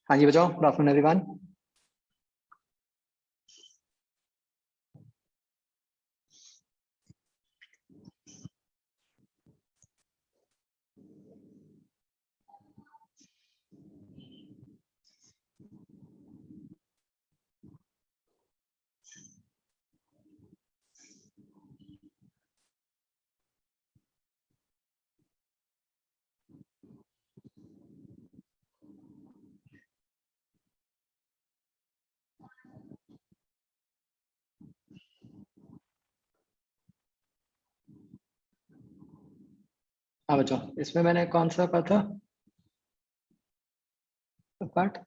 हाँ जी बचाओ, good afternoon everyone. हाँ बच्चों, इसमें मैंने कौन सा कहा था पार्ट?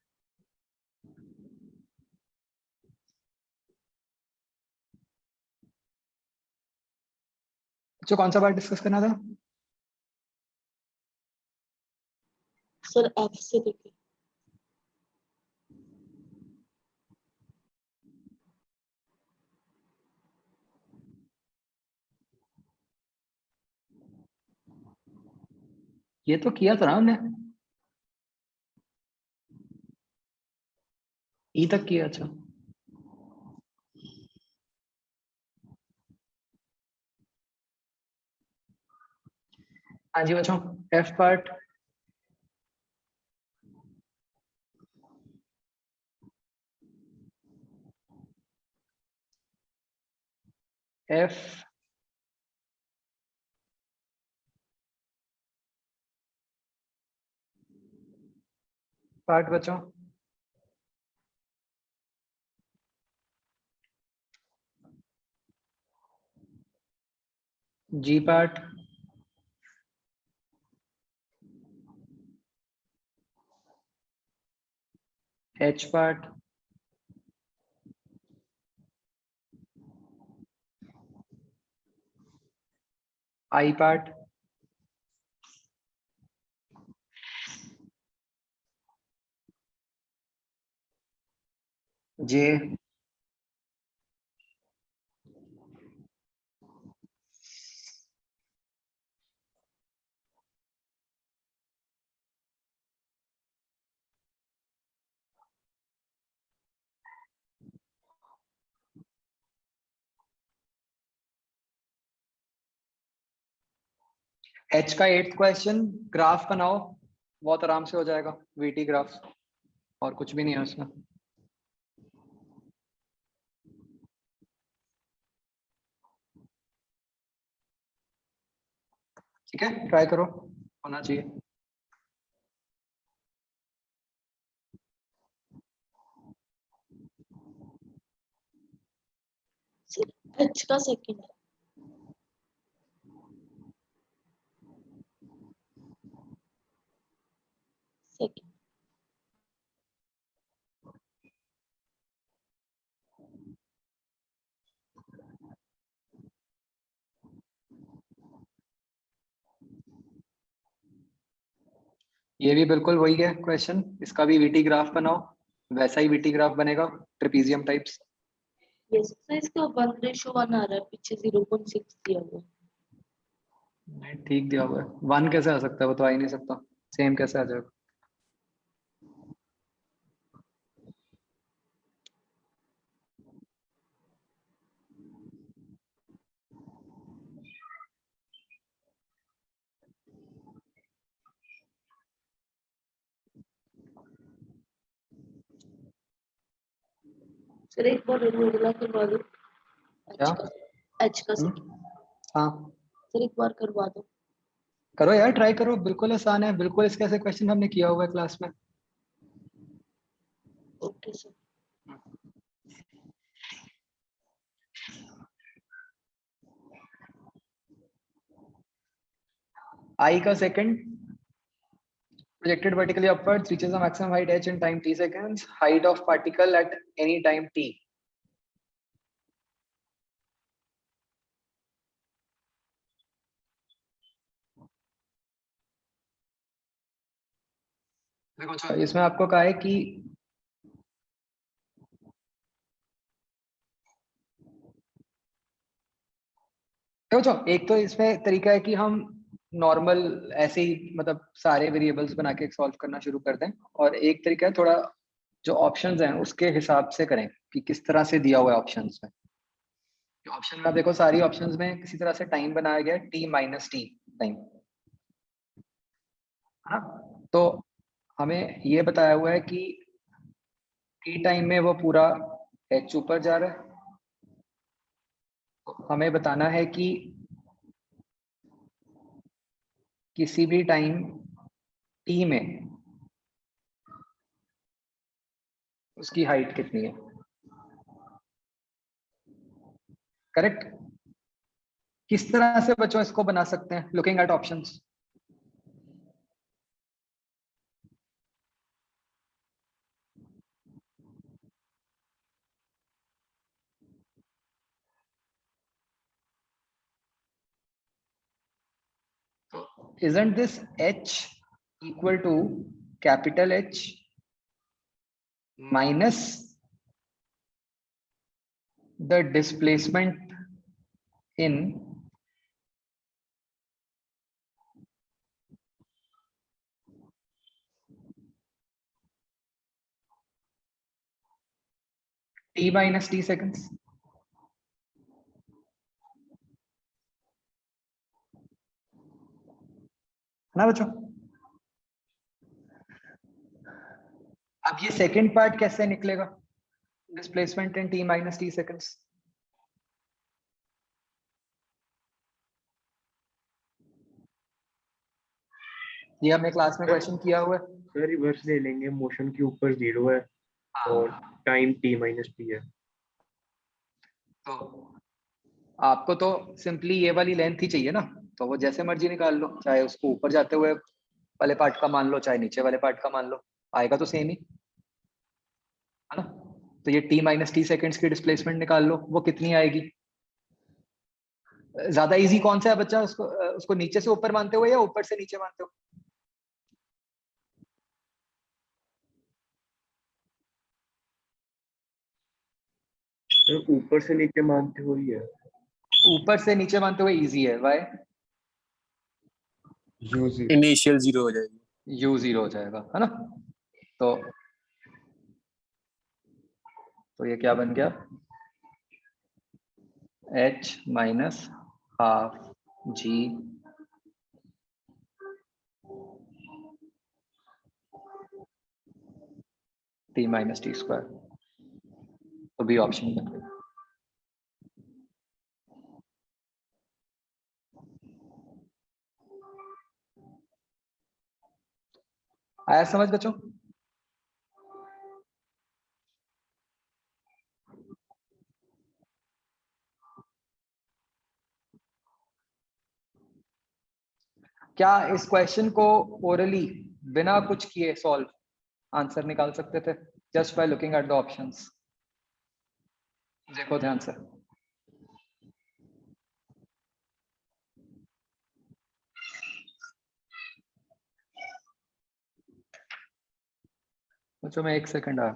बच्चों कौन सा पार्ट डिस्कस करना था? सर एफ से देखिए। ये तो किया था ना हमने, ई तक किया। अच्छा हाँ जी बच्चों, एफ पार्ट एफ पार्ट बच्चों G part H part I part J H का 8th क्वेश्चन, ग्राफ बनाओ, बहुत आराम से हो जाएगा। वीटी ग्राफ, और कुछ भी नहीं है उसमें। ठीक है, ट्राई करो, होना चाहिए। सर एच का सेकंड है। सेकंड। ये भी बिल्कुल वही है क्वेश्चन, इसका भी वीटी ग्राफ बनाओ, वैसा ही वीटी ग्राफ बनेगा, ट्रेपीजियम टाइप्स। यस सर, इसका 1:1 आ रहा है, पीछे 0.6 दिया हुआ है। नहीं ठीक दिया हुआ है, 1 कैसे आ सकता है? वो तो आ ही नहीं सकता, सेम कैसे आ जाएगा? सर एक बार अगला करवा दो। क्या? एच का सर हाँ एक बार करवा दो। करो यार, ट्राई करो, बिल्कुल आसान है, बिल्कुल इसके ऐसे क्वेश्चन हमने किया हुआ है क्लास में। Okay sir. I का second projected vertically upwards reaches the maximum height h in time t seconds. Height of particle at any time t. देखो अच्छा, इसमें आपको कहा है कि देखो एक तो इसमें तरीका है कि हम नॉर्मल ऐसे ही मतलब सारे वेरिएबल्स बना के सॉल्व करना शुरू कर दें, और एक तरीका है थोड़ा जो ऑप्शंस हैं उसके हिसाब से करें कि किस तरह से दिया हुआ है ऑप्शंस में। ऑप्शन में आप देखो सारी ऑप्शंस में किसी तरह से टाइम बनाया गया है t-t टाइम, है ना? तो हमें ये बताया हुआ है कि t टाइम में वो पूरा h ऊपर जा रहा है। तो हमें बताना है कि किसी भी टाइम t में उसकी हाइट कितनी है। करेक्ट। किस तरह से बच्चों इसको बना सकते हैं looking at options? Isn't this h equal to capital H minus the displacement in t minus t seconds? ना बच्चों, अब ये सेकंड पार्ट कैसे निकलेगा? Displacement in t minus t seconds। ये हमने क्लास में क्वेश्चन किया हुआ है। सर रिवर्स ले लेंगे, मोशन के ऊपर 0 है और टाइम t-t है। तो आपको तो सिंपली ये वाली लेंथ ही चाहिए ना, तो वो जैसे मर्जी निकाल लो, चाहे उसको ऊपर जाते हुए वाले पार्ट का मान लो चाहे नीचे वाले पार्ट का मान लो, आएगा तो सेम ही, है ना? तो ये t minus t सेकेंड्स की डिस्प्लेसमेंट निकाल लो, वो कितनी आएगी? ज्यादा इजी कौन सा है बच्चा, उसको नीचे से ऊपर मानते हो या ऊपर से नीचे मानते हो? सर ऊपर से नीचे मानते हुए ही है। ऊपर से नीचे मानते हुए इजी है, वाई? इनिशियल 0 हो जाएगी। u 0 हो जाएगा, है ना? तो ये क्या बन गया? h minus half g t minus T square, तो भी ऑप्शन बन गया। आया समझ बच्चों? क्या इस क्वेश्चन को ओरली बिना कुछ किए सॉल्व आंसर निकाल सकते थे just by looking at the options? देखो ध्यान से, बच्चों मैं एक सेकंड आया।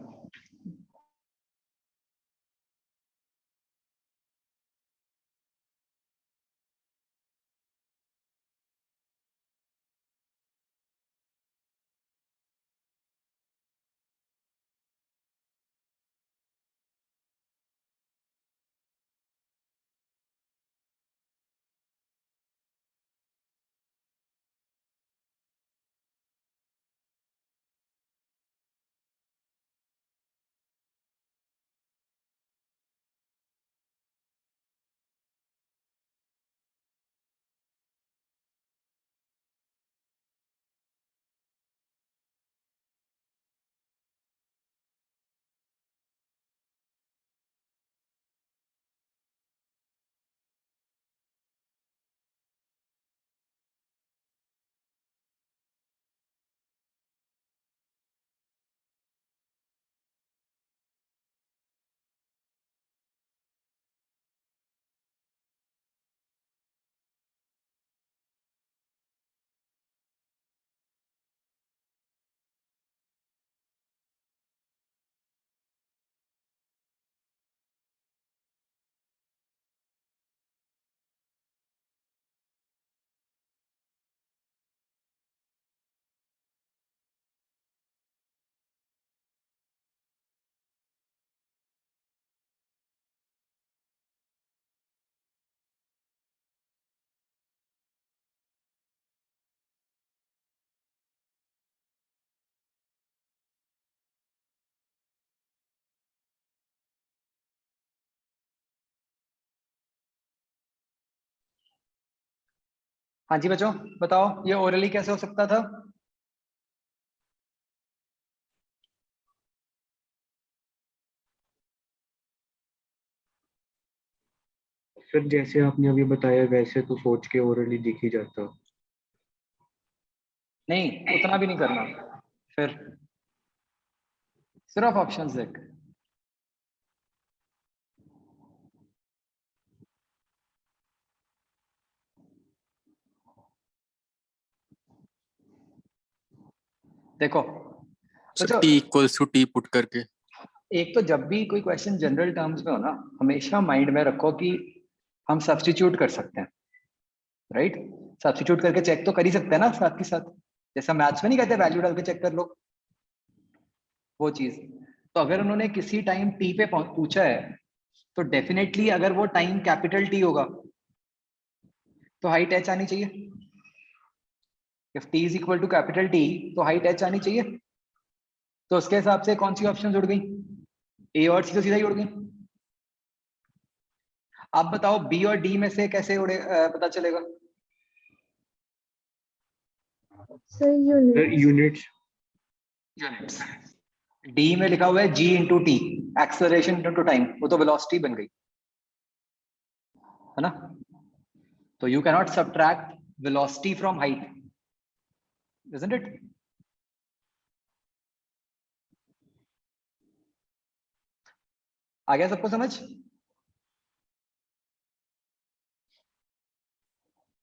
हाँ जी बच्चों, बताओ ये ओरली कैसे हो सकता था? सर जैसे आपने अभी बताया वैसे तो सोच के ओरली दिख ही जाता। नहीं, उतना भी नहीं करना, फिर सिर्फ ऑप्शंस देख। देखो सर बच्चों, T equals to T put करके। एक तो जब भी कोई क्वेश्चन जनरल टर्म्स में हो ना, हमेशा माइंड में रखो कि हम सब्स्टिट्यूट कर सकते हैं, राइट? सब्स्टिट्यूट करके चेक तो कर ही सकते हैं ना साथ के साथ, जैसा मैथ्स में नहीं कहते वैल्यू डाल के चेक कर लो, वो चीज। तो अगर उन्होंने किसी टाइम टी पे पूछा है, तो डेफिनेटली अगर वो टाइम कैपिटल टी होगा तो हाइट एच आनी चाहिए। If T is equal to capital T तो हाइट एच आनी चाहिए। तो उसके हिसाब से कौन सी ऑप्शन जुड़ गई? ए और सी तो सीधा ही उड़ गई। आप बताओ बी और डी में से कैसे उड़े, पता चलेगा? Sir unit units. Units. D में लिखा हुआ है G into T, acceleration into time, वो तो वेलोसिटी बन गई है ना? तो you cannot subtract velocity from height, isn't it? आ गया सबको समझ?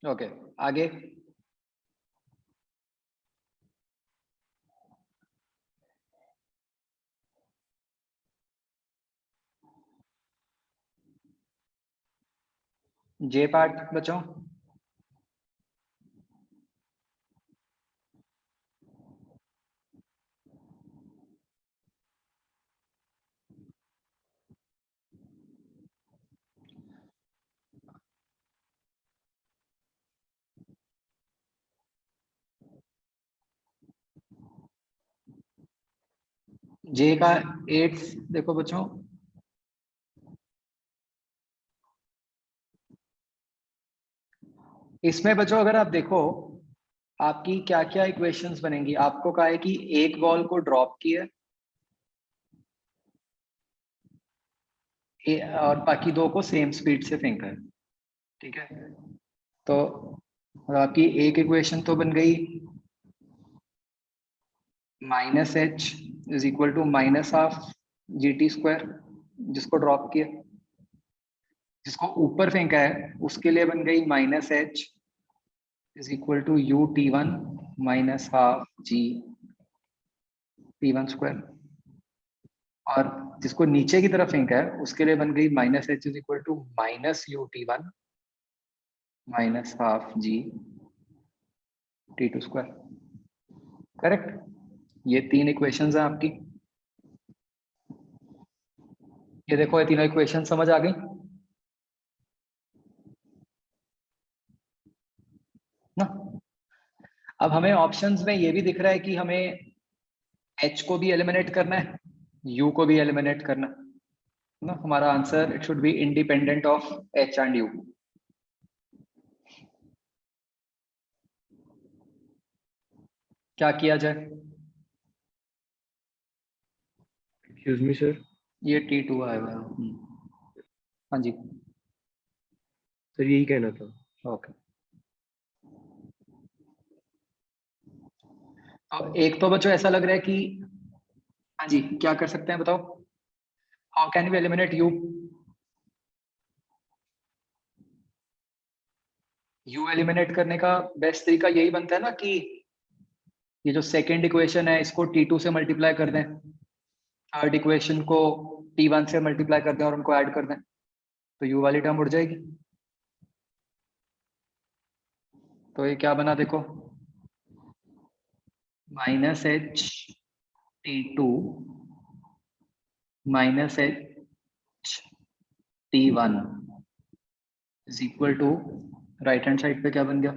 ओके, आगे। जे पार्ट बच्चों, जे का 8 देखो बच्चों, इसमें बच्चों अगर आप देखो आपकी क्या क्या इक्वेशंस बनेंगी। आपको कहा है कि एक बॉल को ड्रॉप किया और बाकी दो को सेम स्पीड से फेंका है, ठीक है? तो आपकी एक इक्वेशन तो बन गई minus H is equal to minus half G T square, जिसको ड्रॉप किया। जिसको ऊपर फेंका है उसके लिए बन गई minus H is equal to U T one minus half G T one square. और जिसको नीचे की तरफ फेंका है उसके लिए बन गई minus H is equal to minus U T one minus half G T two square. Correct? ये तीन इक्वेशंस हैं आपकी। ये देखो, ये तीनों इक्वेशन समझ आ गई ना? अब हमें ऑप्शंस में ये भी दिख रहा है कि हमें एच को भी एलिमिनेट करना है, यू को भी एलिमिनेट करना है ना? हमारा answer it should be independent of H and you. क्या किया जाए? Excuse me sir. ये T2 आया हुआ है। हाँ जी, सर यही कहना था। ओके। तो एक तो बच्चों ऐसा लग रहा है कि, हाँ जी, क्या कर सकते हैं बताओ? How can we eliminate U? U eliminate करने का बेस्ट तरीका यही बनता है ना कि ये जो सेकेंड इक्वेशन है इसको T2 से मल्टीप्लाई कर दें, थर्ड इक्वेशन को T1 से मल्टीप्लाई कर दें और उनको ऐड कर दें, तो यू वाली टर्म उड़ जाएगी। तो ये क्या बना देखो, minus H T2 minus H T1 is equal to, right hand side पे क्या बन गया,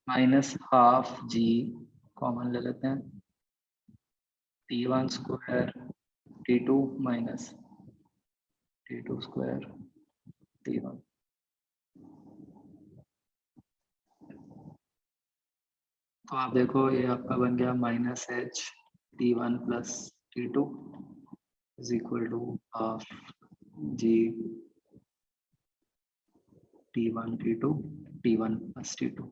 माइनस हाफ जी, कॉमन ले लेते हैं, T1 square T2 minus T2 square T1। तो आप देखो ये आपका बन गया -h t1 plus t2 is equal to half g t1 t2 t1 plus t2।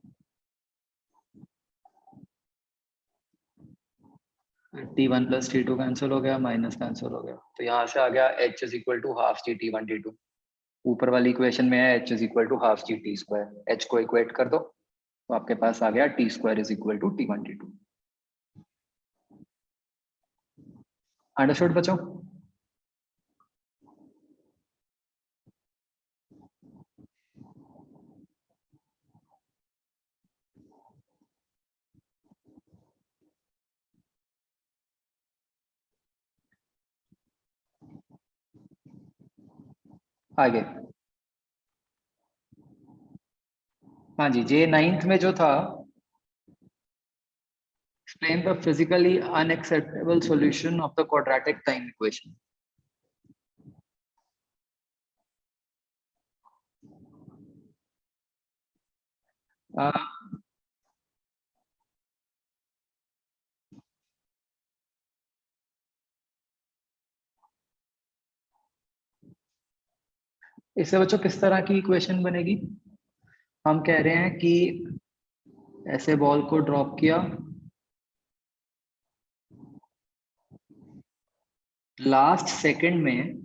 t1 plus t2 cancel हो गया, माइनस कैंसिल हो गया, तो यहाँ से आ गया h is equal to half G t1 t2। ऊपर वाली इक्वेशन में है h is equal to half G T square, h को इक्वेट कर दो तो आपके पास आ गया t square is equal to t1 t2। Understood बच्चों? आगे हाँ जी, जे नाइन्थ में जो था, explain the physically unacceptable solution of the quadratic time equation। इससे बच्चों किस तरह की इक्वेशन बनेगी? हम कह रहे हैं कि ऐसे बॉल को ड्रॉप किया, लास्ट सेकंड में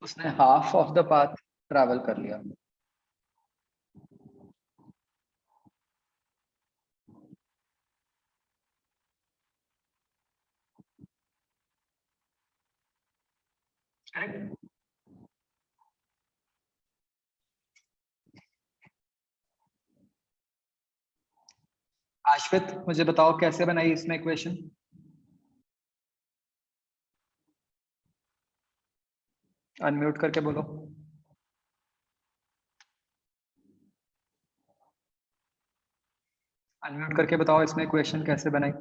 उसने half of the path travel कर लिया। करेक्ट? आश्वित मुझे बताओ कैसे बनाई इसने इक्वेशन? अनम्यूट करके बोलो। अनम्यूट करके बताओ इसमें इक्वेशन कैसे बनाई?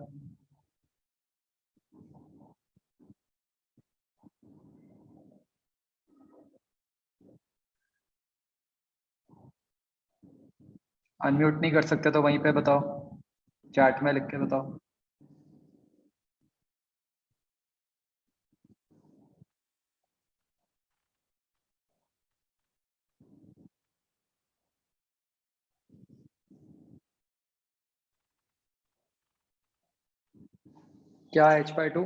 अनम्यूट नहीं कर सकते तो वहीं पे बताओ, चैट में लिख के बताओ। क्या h/2?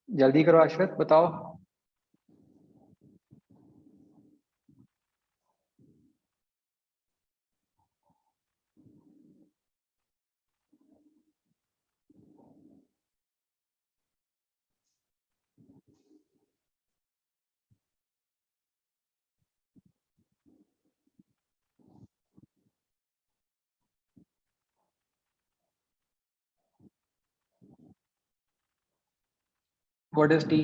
जल्दी करो आश्वित, बताओ। What is t?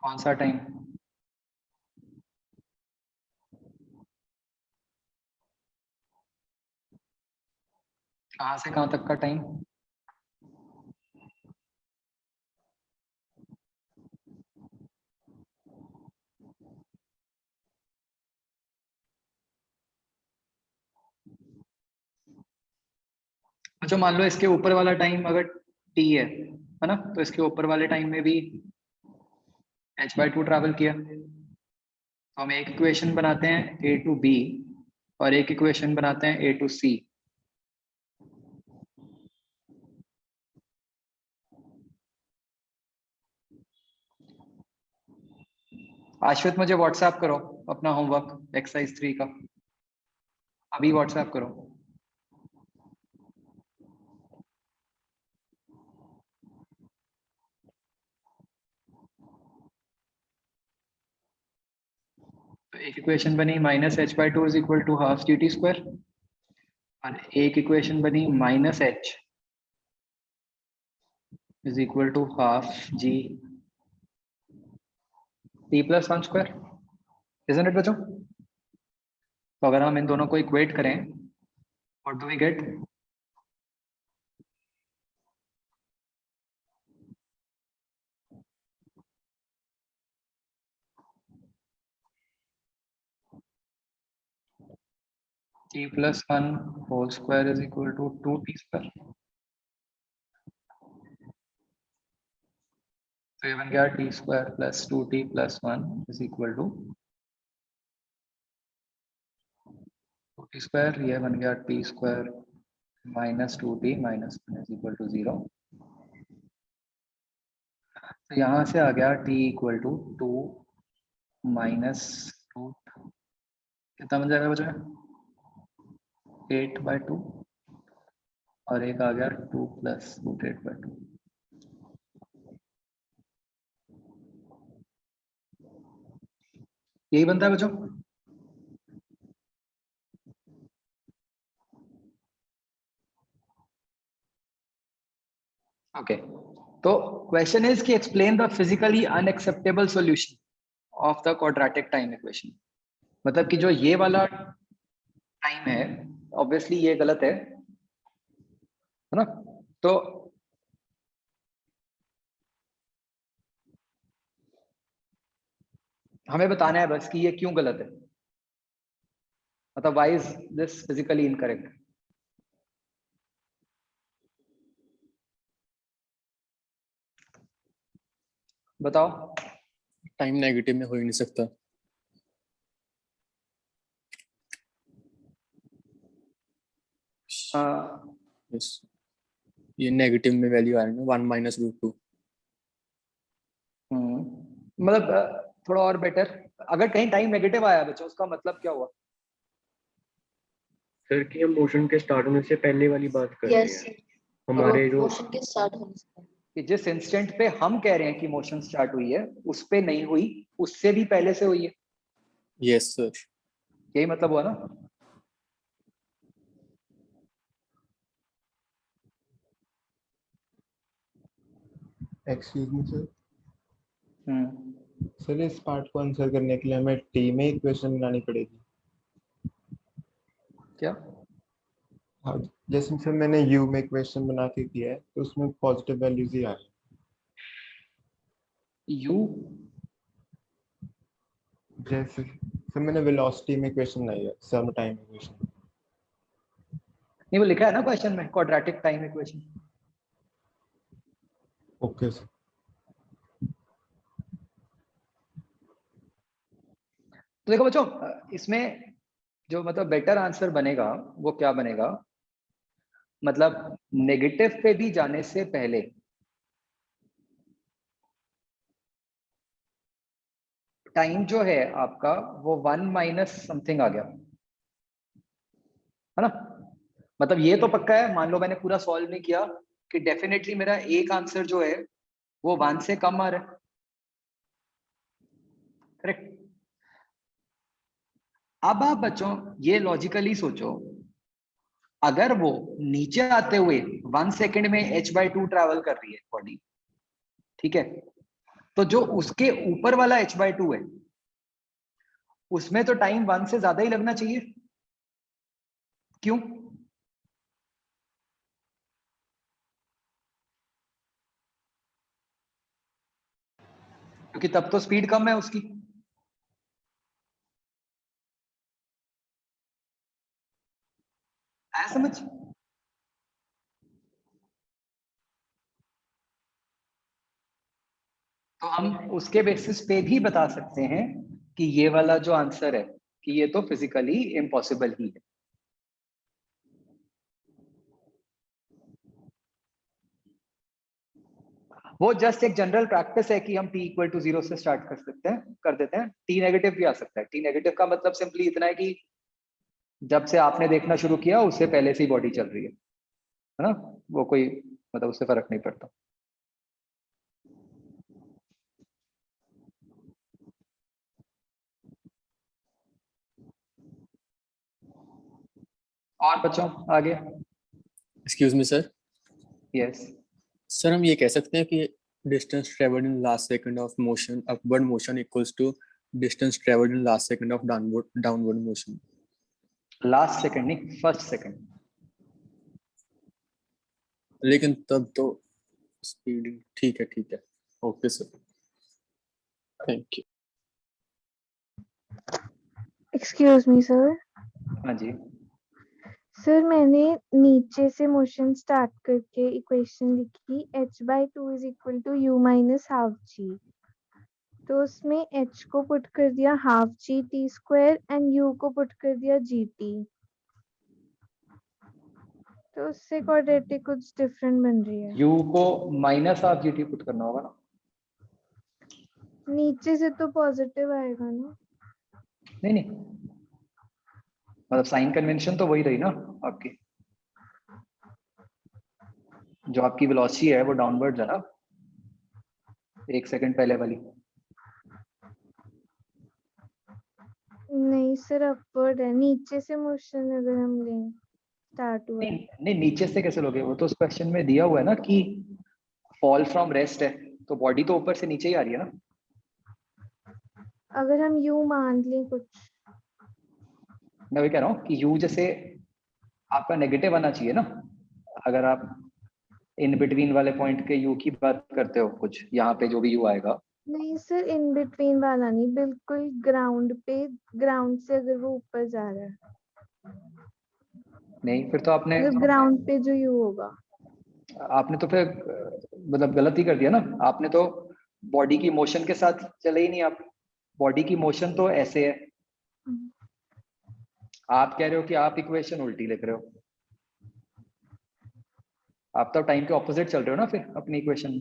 कौन सा टाइम? कहाँ से कहाँ तक का टाइम? अच्छा मान लो इसके ऊपर वाला टाइम अगर t है ना, तो इसके ऊपर वाले टाइम में भी h/2 ट्रैवल किया, तो हम एक इक्वेशन बनाते हैं a to b और एक इक्वेशन बनाते हैं a to c। आश्वित मुझे व्हाट्सएप करो अपना होमवर्क एक्सरसाइज 3 का, अभी व्हाट्सएप करो। एक इक्वेशन बनी minus H by two is equal to half G T square, और एक इक्वेशन बनी minus H is equal to half G T plus one square, isn't it बच्चों? तो अगर हम इन दोनों को इक्वेट करें, what do we get? t plus 1 whole square is equal to 2t square. तो ये बन गया t square plus 2t plus 1 is equal to 2t square. ये बन गया t square minus 2t minus 1 is equal to 0. तो यहाँ से आ गया t equal to 2 minus root, कितना बन जाएगा बच्चों? 8/2, और एक आ गया 2 प्लस रूट 8/2. यही बनता है बच्चों. ओके, तो क्वेश्चन इज कि explain the physically unacceptable solution of the quadratic time equation. मतलब कि जो ये वाला टाइम है, ऑब्वियसली ये गलत है ना? तो हमें बताना है बस कि ये क्यों गलत है, मतलब why is this physically incorrect. बताओ. टाइम नेगेटिव में हो ही नहीं सकता. Yes. ये नेगेटिव में वैल्यू आ रही है ना, 1 माइनस रूट 2. मतलब थोड़ा और बेटर, अगर कहीं टाइम नेगेटिव आया बच्चों, उसका मतलब क्या हुआ? सर कि हम मोशन के स्टार्ट होने से पहले वाली बात कर रहे यस हैं. हमारे जो मोशन के स्टार्ट होने से पहले। कि जिस इंस्टेंट पे हम कह रहे हैं कि मोशन स्टार्ट हुई है, उस पे नहीं हुई, उससे भी पहले से हुई है. Yes sir. यही मतलब हुआ ना? Excuse me sir. Hmm. Sir इस पार्ट को आंसर करने के लिए हमें टी में इक्वेशन बनानी पड़ेगी. क्या? हाँ, जैसे सर मैंने यू में इक्वेशन बना के किया है, तो उसमें पॉजिटिव वैल्यूज ही आ रही यू है. जैसे सर मैंने वेलोसिटी में इक्वेशन बनाई है, सम टाइम इक्वेशन. नहीं, वो लिखा है ना क्वेश्चन में, quadratic time equation. Okay sir. तो देखो बच्चों, इसमें जो मतलब बेटर आंसर बनेगा वो क्या बनेगा, मतलब नेगेटिव पे भी जाने से पहले टाइम जो है आपका वो 1 माइनस समथिंग आ गया है ना? मतलब ये तो पक्का है, मान लो मैंने पूरा सॉल्व नहीं किया, कि डेफिनेटली मेरा एक आंसर जो है वो 1 से कम आ रहा है. करेक्ट. अब आप बच्चों ये लॉजिकली सोचो, अगर वो नीचे आते हुए 1 सेकेंड में h/2 ट्रैवल कर रही है बॉडी, ठीक है, तो जो उसके ऊपर वाला h/2 है उसमें तो टाइम 1 से ज्यादा ही लगना चाहिए. क्यों? क्योंकि तब तो स्पीड कम है उसकी. आया समझ? तो हम उसके बेसिस पे भी बता सकते हैं कि ये वाला जो आंसर है कि ये तो फिजिकली इम्पॉसिबल ही है. वो जस्ट एक जनरल प्रैक्टिस है कि हम t इक्वल टू 0 से स्टार्ट कर सकते हैं, कर देते हैं. t नेगेटिव भी आ सकता है. t नेगेटिव का मतलब सिंपली इतना है कि जब से आपने देखना शुरू किया उससे पहले से ही बॉडी चल रही है ना? वो कोई मतलब उससे फर्क नहीं पड़ता. और बच्चों आगे? Excuse me sir, yes, sir हम ये कह सकते हैं कि distance travelled in last second of motion upward motion equals to distance travelled in last second of downward motion. Last second नहीं, फर्स्ट सेकंड। लेकिन तब तो स्पीड, ठीक है, okay sir, thank you. Excuse me sir. हाँ जी, sir मैंने नीचे से मोशन स्टार्ट करके इक्वेशन लिखी h/2 is equal to u minus half G. तो उसमें h को पुट कर दिया half G T square and u को पुट कर दिया जी टी। तो उससे क्वाड्रेटिक कुछ डिफरेंट बन रही है। u को माइनस हाफ gt पुट करना होगा ना। नीचे से तो पॉजिटिव आएगा ना। नहीं नहीं, मतलब साइन कन्वेंशन तो वही रही ना आपकी। जो आपकी वेलोसिटी है वो डाउनवर्ड है ना, 1 सेकंड पहले वाली। नहीं सर अपवर्ड है, नीचे से मोशन अगर हम लें स्टार्ट हुआ है। नहीं नहीं, नीचे से कैसे लोगे? वो तो उस क्वेश्चन में दिया हुआ है ना कि फॉल फ्रॉम रेस्ट है, तो बॉडी तो ऊपर से नीचे ही आ रही है ना। अगर हम u मान लें कुछ। मैं वही कह रहा हूँ कि u जैसे आपका नेगेटिव आना चाहिए ना। अगर आप इन बिटवीन वाले पॉइंट के u की बात करते हो, कुछ यहाँ पे जो भी u आएगा। नहीं सर इन बिटवीन वाला नहीं, बिल्कुल ग्राउंड पे, ग्राउंड से अगर वो ऊपर जा रहा है, नहीं, फिर तो आपने मतलब ग्राउंड पे जो यू होगा। आपने तो फिर मतलब गलत ही कर दिया ना। आपने तो बॉडी की मोशन के साथ चले ही नहीं आप। बॉडी की मोशन तो ऐसे है। आप कह रहे हो कि आप इक्वेशन उल्टी लिख रहे हो। आप तो टाइम के ऑपोजिट चल रहे हो ना फिर अपनी इक्वेशन।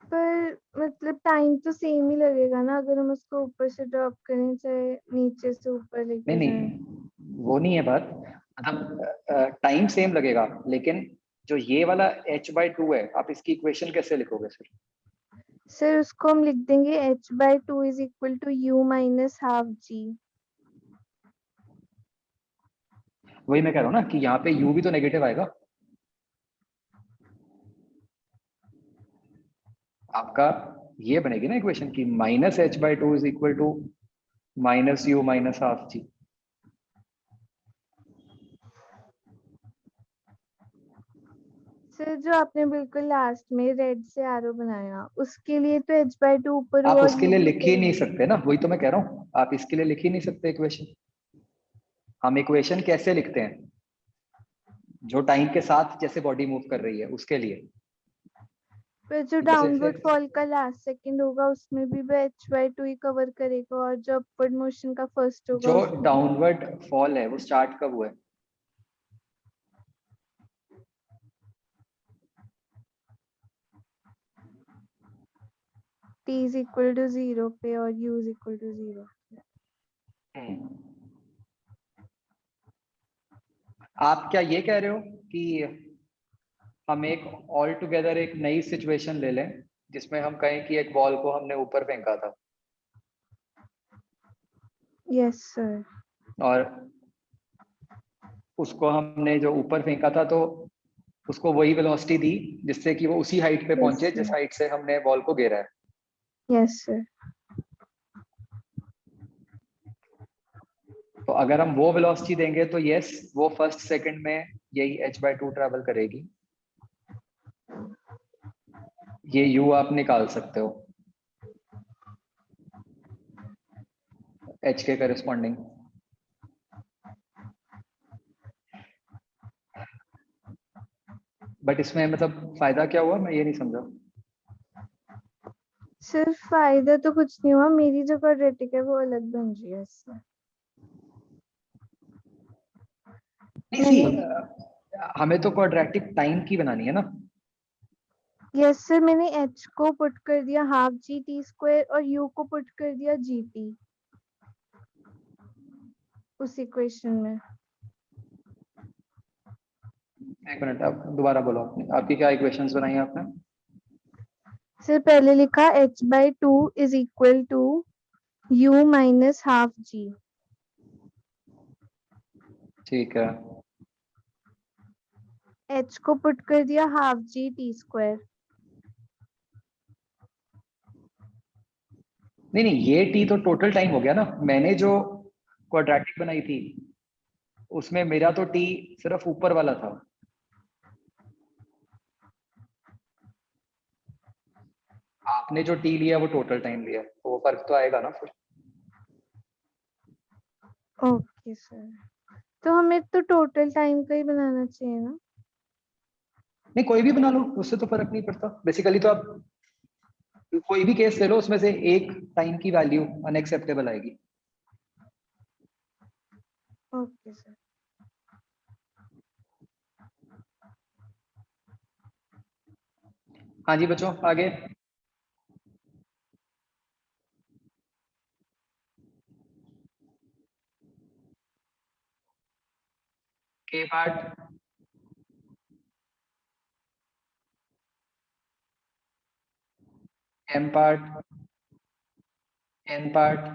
पर मतलब टाइम तो सेम ही लगेगा ना, अगर हम उसको ऊपर से ड्रॉप करें चाहे नीचे से ऊपर नहीं लेके जाएं। नहीं, वो नहीं है बात। मतलब टाइम सेम लगेगा, लेकिन जो ये वाला h/2 है, आप इसकी इक्वेशन कैसे लिखोगे सर? सर उसको हम लिख देंगे h/2 is equal to u minus half G. वही मैं कह रहा हूँ ना कि यहाँ पे u भी तो नेगेटिव आएगा। आपका ये बनेगी ना इक्वेशन की minus h/2 is equal to minus u minus half G. Sir जो आपने बिल्कुल लास्ट में रेड से एरो बनाया उसके लिए तो h/2 ऊपर आप हुआ और उसके u लिए लिख नीचे ही नहीं है। सकते ना, वही तो मैं कह रहा हूँ। आप इसके लिए लिख ही नहीं सकते इक्वेशन। हम इक्वेशन कैसे लिखते हैं? जो टाइम के साथ जैसे बॉडी मूव कर रही है उसके लिए। पर जो जैसे डाउनवर्ड फॉल का लास्ट सेकंड होगा उसमें भी वो h/2 ही कवर करेगा, और जो अपवर्ड मोशन का फर्स्ट होगा जो उसमें डाउनवर्ड फॉल है वो स्टार्ट कब हुआ है? t इज इक्वल टू 0 पे और u इज इक्वल टू 0। आप क्या ये कह रहे हो कि हम एक ऑल टुगेदर एक नई सिचुएशन ले लें जिसमें हम कहें कि एक बॉल को हमने ऊपर फेंका था यस सर। और उसको हमने जो ऊपर फेंका था तो उसको वही वेलोसिटी दी जिससे कि वो उसी हाइट पे पहुंचे जिस हाइट से हमने बॉल को घेरा है। Yes sir. तो अगर हम वो वेलोसिटी देंगे तो यस, वो फर्स्ट सेकंड में यही h/2 ट्रैवल करेगी। ये u आप निकाल सकते हो h के करस्पॉन्डिंग। बट इसमें मतलब फायदा क्या हुआ, मैं ये नहीं समझा। सिर्फ फायदा तो कुछ नहीं हुआ, मेरी जो क्वाड्रेटिक है वो अलग बन रही है इससे। नहीं सी, हमें तो क्वाड्रेटिक टाइम की बनानी है ना। यस सर, मैंने h को पुट कर दिया हाफ जी टी स्क्वायर और u को पुट कर दिया जी टी उस इक्वेशन में। एक मिनट, आप दोबारा बोलो। आपकी क्या इक्वेशंस बनाई आपने? सर पहले लिखा h/2 is equal to u minus half G. ठीक है, h को पुट कर दिया हाफ जी टी स्क्वायर। नहीं नहीं, ये टी तो टोटल टाइम हो गया ना। मैंने जो क्वाड्रेटिक बनाई थी उसमें मेरा तो टी सिर्फ ऊपर वाला था। आपने जो टी लिया वो टोटल टाइम लिया, तो वो फर्क तो आएगा ना फिर। ओके सर, तो हमें तो टोटल टाइम का ही बनाना चाहिए ना। नहीं, कोई भी बना लो, उससे तो फर्क नहीं पड़ता। बेसिकली तो आप कोई भी केस ले लो, उसमें से एक टाइम की वैल्यू अनएक्सेप्टेबल आएगी। Okay sir. हाँ जी बच्चों, आगे। K part, M part, N part,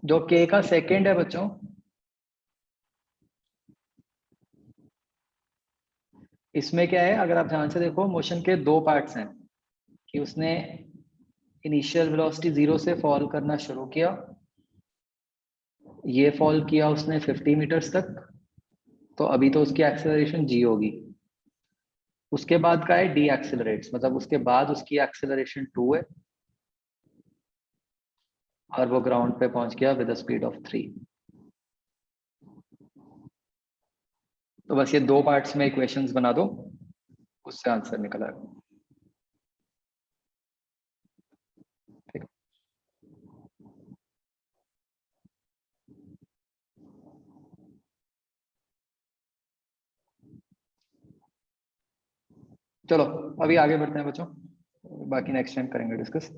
जो के का सेकंड है बच्चों, इसमें क्या है, अगर आप ध्यान से देखो, मोशन के दो पार्ट्स हैं कि उसने इनिशियल वेलोसिटी 0 से फॉल करना शुरू किया, ये फॉल किया उसने 50 मीटर्स तक, तो अभी तो उसकी एक्सेलरेशन जी होगी। उसके बाद का है डी एक्सेलरेट्स, मतलब उसके बाद उसकी एक्सेलरेशन 2 है और वो ग्राउंड पे पहुंच गया विद स्पीड ऑफ 3। तो बस ये दो पार्ट्स में इक्वेशंस बना दो, उससे आंसर निकल आएगा। ठीक। चलो अभी आगे बढ़ते हैं बच्चों, बाकी नेक्स्ट टाइम करेंगे discuss.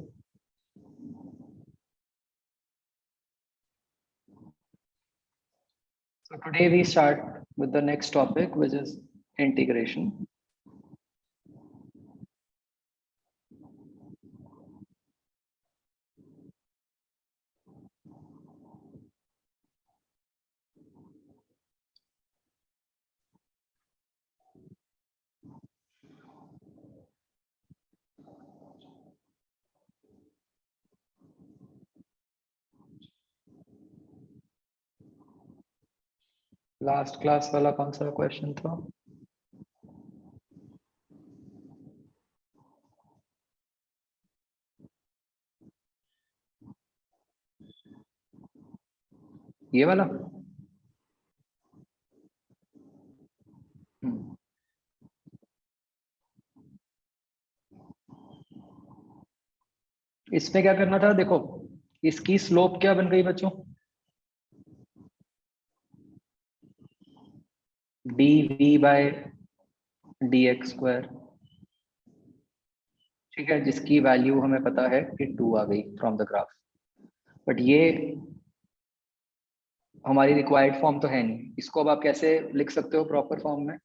So today we start with the next topic, which is integration. Last class वाला कौन सा क्वेश्चन था? ये वाला? इसमें क्या करना था, देखो इसकी स्लोप क्या बन गई बच्चों, D V by D X square. ठीक है, जिसकी वैल्यू हमें पता है कि 2 आ गई फ्रॉम द ग्राफ। बट ये हमारी रिक्वायर्ड फॉर्म तो है नहीं, इसको अब आप कैसे लिख सकते हो प्रॉपर फॉर्म में?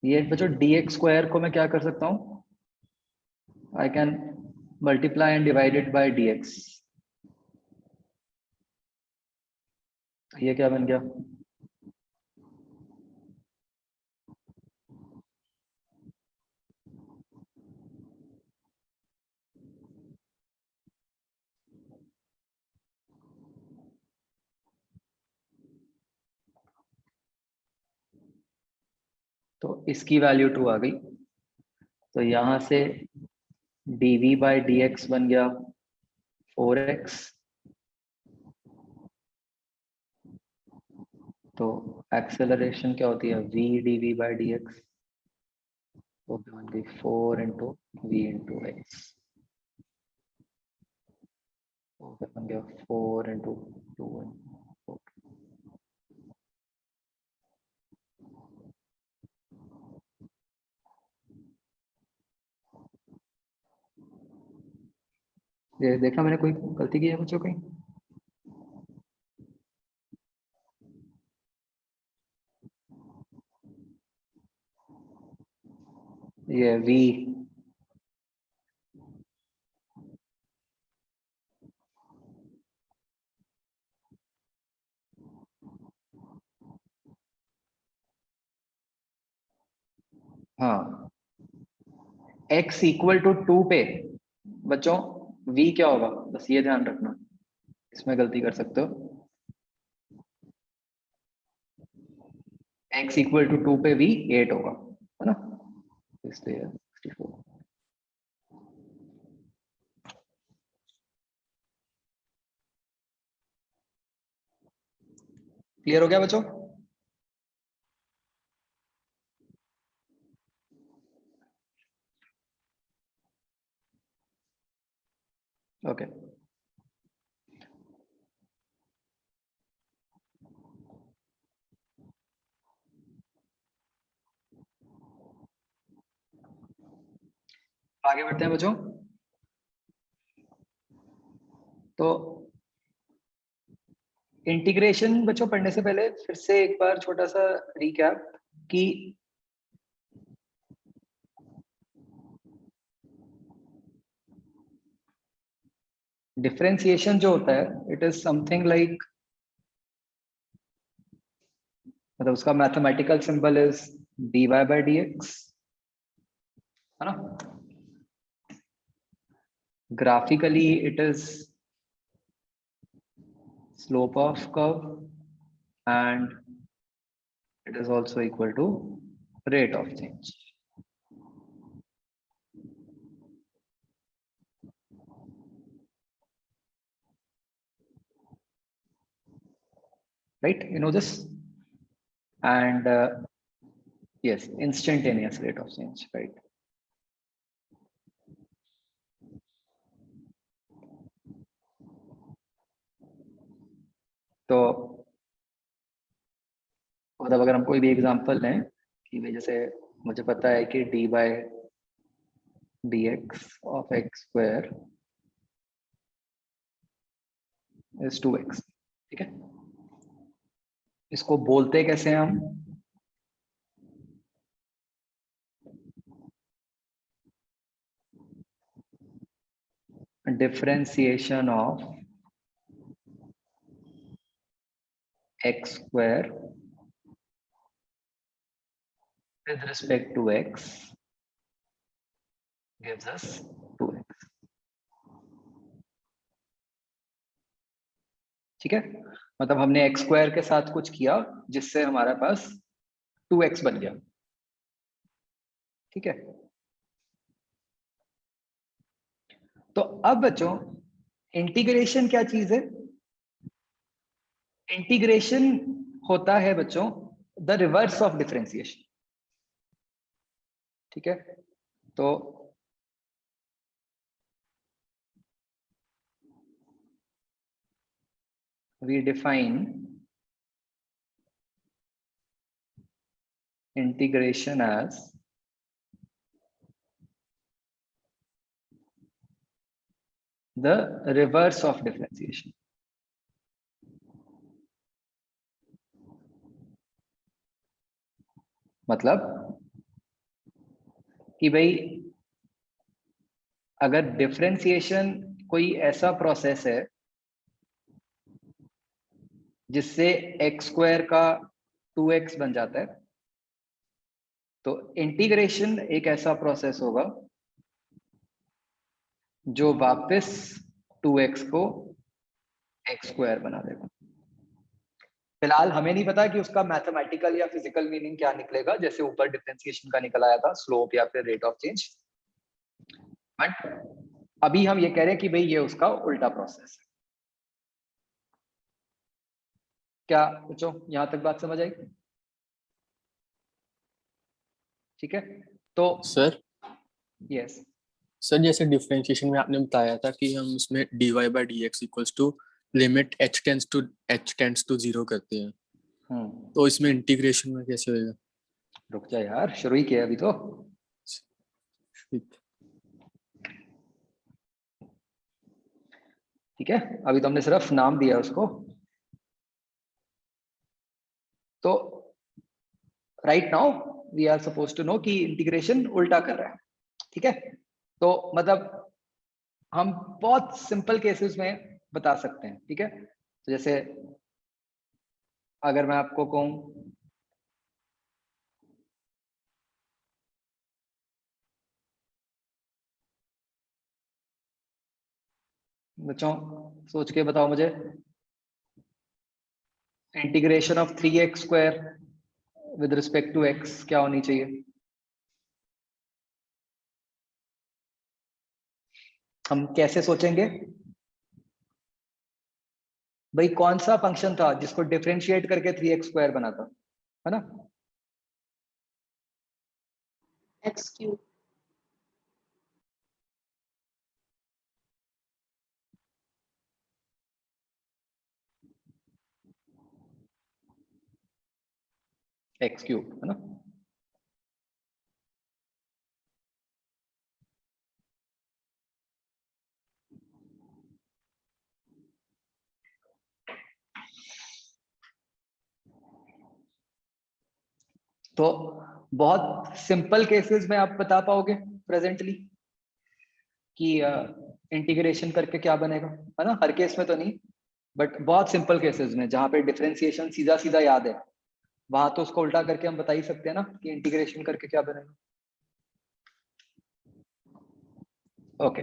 ये बच्चों डी एक्स स्क्वायर को मैं क्या कर सकता हूँ, I can multiply and divided by D x. ये क्या बन गया? तो इसकी वैल्यू 2 आ गई, तो यहां से dv बाई डी एक्स बन गया 4x। तो एक्सेलरेशन क्या होती है, v dv by D x, वो बन गई 4 इंटू वी इंटू एक्स। तो फिर बन गया 4 into 2 and 4. ये देखना मैंने कोई गलती की है बच्चों कहीं? ये v हाँ x इक्वल टू 2 पे बच्चों v क्या होगा, बस ये ध्यान रखना, इसमें गलती कर सकते हो। x इक्वल टू 2 पे v 8 होगा, है ना, इसलिए 64। क्लियर हो गया बच्चों? ओके आगे बढ़ते हैं बच्चों। तो इंटीग्रेशन बच्चों पढ़ने से पहले फिर से एक बार छोटा सा रिकैप कि डिफरेंशिएशन जो होता है इट इज समथिंग लाइक, मतलब उसका mathematical symbol is dy by dx, है ना। Graphically it is slope of curve and it is also equal to rate of change. Right, you know this, and yes, instantaneous rate of change, right. तो मतलब अगर हम कोई भी example लें कि भाई जैसे मुझे पता है कि d by dx of x square is 2x, ठीक है। इसको बोलते कैसे हैं हम? Differentiation of x square with respect to x gives us 2x, ठीक है। मतलब हमने x स्क्वायर के साथ कुछ किया जिससे हमारे पास 2x बन गया, ठीक है। तो अब बच्चों इंटीग्रेशन क्या चीज है? इंटीग्रेशन होता है बच्चों द रिवर्स ऑफ डिफरेंशिएशन, ठीक है। तो we define integration as the reverse of differentiation. मतलब कि भाई अगर डिफरेंशिएशन कोई ऐसा प्रोसेस है जिससे x स्क्वायर का 2x बन जाता है, तो इंटीग्रेशन एक ऐसा प्रोसेस होगा जो वापस 2x को x स्क्वायर बना देगा। फिलहाल हमें नहीं पता कि उसका मैथमेटिकल या फिजिकल मीनिंग क्या निकलेगा, जैसे ऊपर डिफरेंशिएशन का निकल आया था, स्लोप या फिर रेट ऑफ चेंज, बट अभी हम ये कह रहे हैं कि भाई ये उसका उल्टा प्रोसेस है। क्या बच्चों यहां तक बात समझ आई? ठीक है, तो सर यस सर जैसे डिफरेंशिएशन में आपने बताया था कि हम उसमें dy by dx equals to limit h tends to 0 करते हैं, तो इसमें इंटीग्रेशन में कैसे होएगा? रुक जा यार, शुरू ही किया अभी तो। ठीक है, अभी तो हमने सिर्फ नाम दिया उसको। तो right now we are suppose to know कि इंटीग्रेशन उल्टा कर रहा है। ठीक है, तो मतलब हम बहुत सिंपल केसेस में बता सकते हैं। ठीक है, तो जैसे अगर मैं आपको कहूं बच्चों, सोच के बताओ मुझे, integration of 3x square with respect to x क्या होनी चाहिए? हम कैसे सोचेंगे भाई? कौन सा फंक्शन था जिसको डिफरेंशिएट करके 3x स्क्वायर बना था, है ना? x cube. x क्यूब, है ना? तो बहुत सिंपल केसेस में आप बता पाओगे प्रेजेंटली कि इंटीग्रेशन करके क्या बनेगा, है ना? हर केस में तो नहीं, बट बहुत सिंपल केसेस में जहां पे डिफरेंशिएशन सीधा सीधा याद है, वहां तो उसको उल्टा करके हम बता ही सकते हैं ना कि इंटीग्रेशन करके क्या बनेगा। ओके,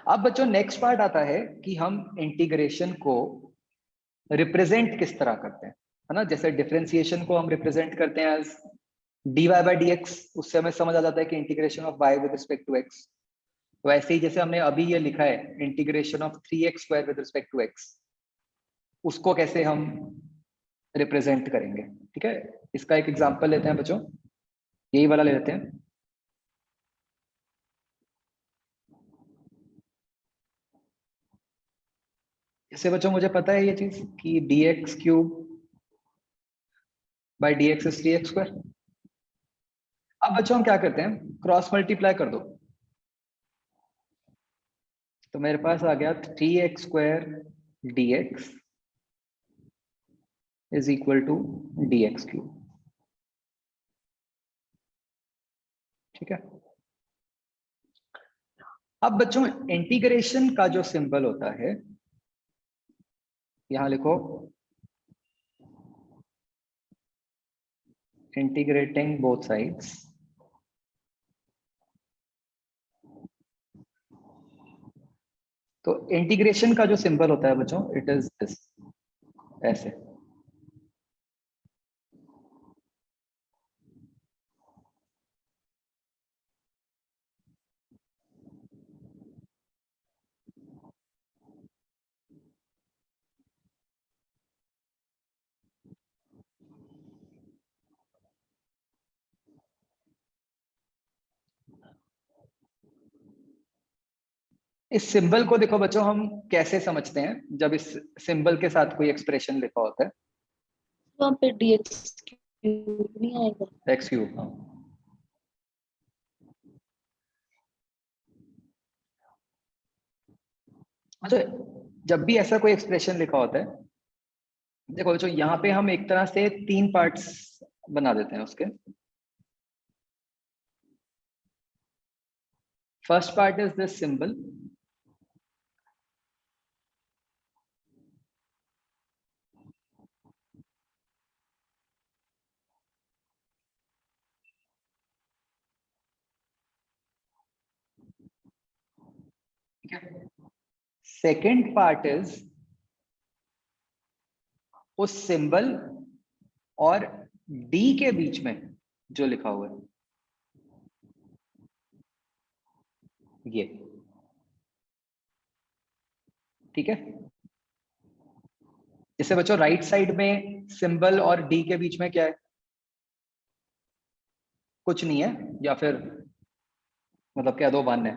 अब बच्चों नेक्स्ट पार्ट आता है कि हम इंटीग्रेशन को रिप्रेजेंट किस तरह करते हैं, है ना? जैसे डिफरेंशिएशन को हम रिप्रेजेंट करते हैं एज dy by dx, उससे हमें समझ आ जाता है कि integration of y with respect to x। तो ऐसे ही जैसे हमने अभी ये लिखा है integration of 3x square with respect to x, उसको कैसे हम रिप्रेजेंट करेंगे। ठीक है, इसका एक एग्जांपल लेते हैं बच्चों, यही वाला ले लेते हैं। इससे बच्चों मुझे पता है ये चीज कि dx cube by dx is 3x square. अब बच्चों हम क्या करते हैं, क्रॉस मल्टीप्लाई कर दो, तो मेरे पास आ गया 3x square dx is equal to dx cube. ठीक है, अब बच्चों इंटीग्रेशन का जो सिंबल होता है, यहां लिखो इंटीग्रेटिंग बोथ साइड्स, तो इंटीग्रेशन का जो सिंबल होता है बच्चों, इट इज दिस, ऐसे। इस सिंबल को देखो बच्चों, हम कैसे समझते हैं जब इस सिंबल के साथ कोई एक्सप्रेशन लिखा होता है, वहाँ पे dx क्यूब नहीं आएगा। X cube. अच्छा, जब भी ऐसा कोई एक्सप्रेशन लिखा होता है, देखो बच्चों यहाँ पे हम एक तरह से 3 पार्ट्स बना देते हैं उसके। First part is this symbol, second part is उस सिंबल और डी के बीच में जो लिखा हुआ है, ये। ठीक है, जैसे बच्चों राइट साइड में सिंबल और डी के बीच में क्या है? कुछ नहीं है, या फिर मतलब कह दो 1 है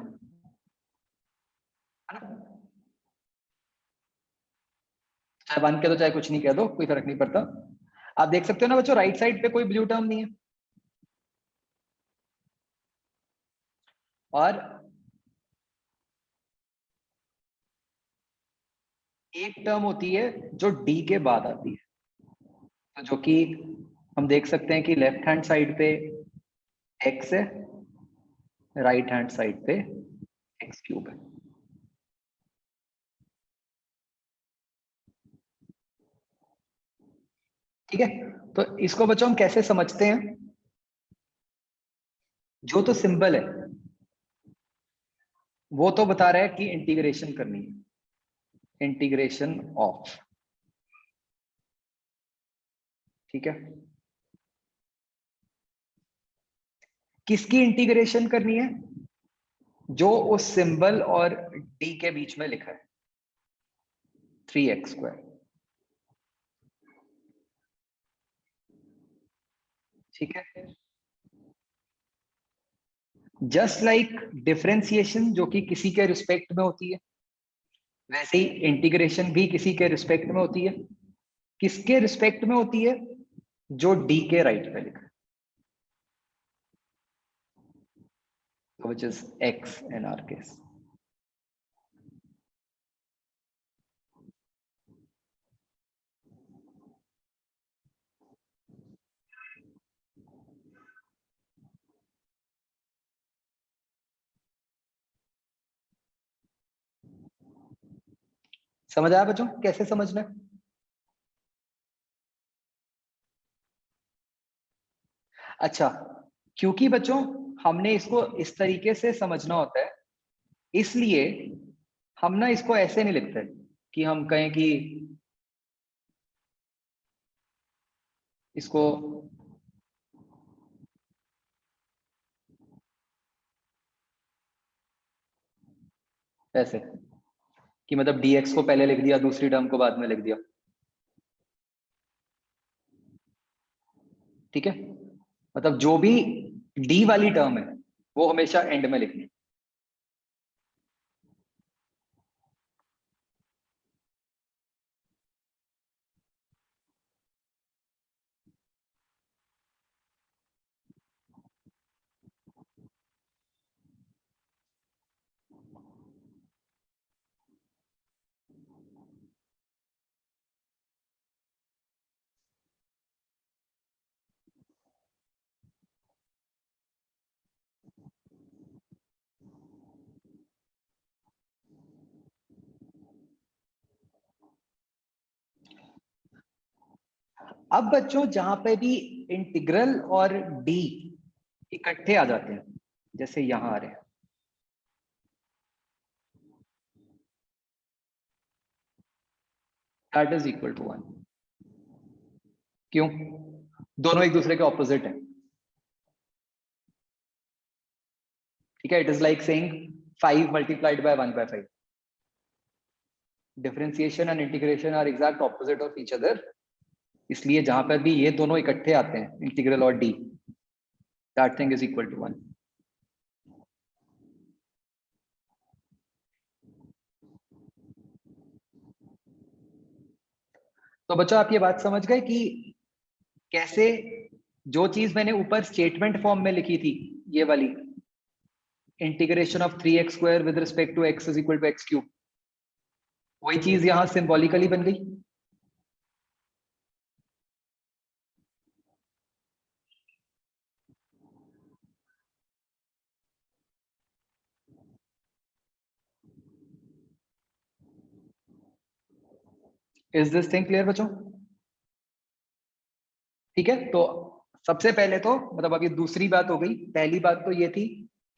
ना? चाहे 1 कह दो चाहे कुछ नहीं कह दो, कोई फर्क नहीं पड़ता। आप देख सकते हो ना बच्चों, राइट साइड पे कोई ब्लू टर्म नहीं है, और एक टर्म होती है जो डी के बाद आती है, तो जो कि हम देख सकते हैं कि लेफ्ट हैंड साइड पे x है, राइट हैंड साइड पे x³ है। ठीक है, तो इसको बच्चों हम कैसे समझते हैं? जो तो सिंबल है वो तो बता रहा है कि इंटीग्रेशन करनी है, इंटीग्रेशन ऑफ, ठीक है। किसकी इंटीग्रेशन करनी है? जो उस सिंबल और डी के बीच में लिखा है, 3x²। ठीक है, जस्ट लाइक डिफरेंशिएशन जो कि किसी के रिस्पेक्ट में होती है, वैसे ही इंटीग्रेशन भी किसी के रिस्पेक्ट में होती है। किसके रिस्पेक्ट में होती है? जो डी के राइट पे लिखा है, which is x in our case. समझ आया बच्चों कैसे समझना है? अच्छा, क्योंकि बच्चों हमने इसको इस तरीके से समझना होता है, इसलिए हम ना इसको ऐसे नहीं लिखते कि हम कहें कि इसको ऐसे कि मतलब dx को पहले लिख दिया, दूसरी टर्म को बाद में लिख दिया। ठीक है, मतलब जो भी d वाली टर्म है वो हमेशा एंड में लिखनी है। अब बच्चों जहां पे भी इंटीग्रल और डी इकट्ठे आ जाते हैं, जैसे यहां आ रहे हैं, दैट इज इक्वल टू 1। क्यों? दोनों एक दूसरे के ऑपोजिट हैं। ठीक है, it is like saying 5 multiplied by 1/5। Differentiation and integration are exact opposite of each other, इसलिए जहां पर भी ये दोनों इकट्ठे आते हैं, इंटीग्रल और D, that thing is equal to 1। तो बच्चों आप ये बात समझ गए कि कैसे जो चीज मैंने ऊपर स्टेटमेंट फॉर्म में लिखी थी, ये वाली integration of 3x² with respect to x is equal to x³, वही चीज यहां सिंबॉलिकली बन गई। इज दिस थिंग क्लियर बच्चों? ठीक है, तो सबसे पहले तो मतलब अभी दूसरी बात हो गई, पहली बात तो ये थी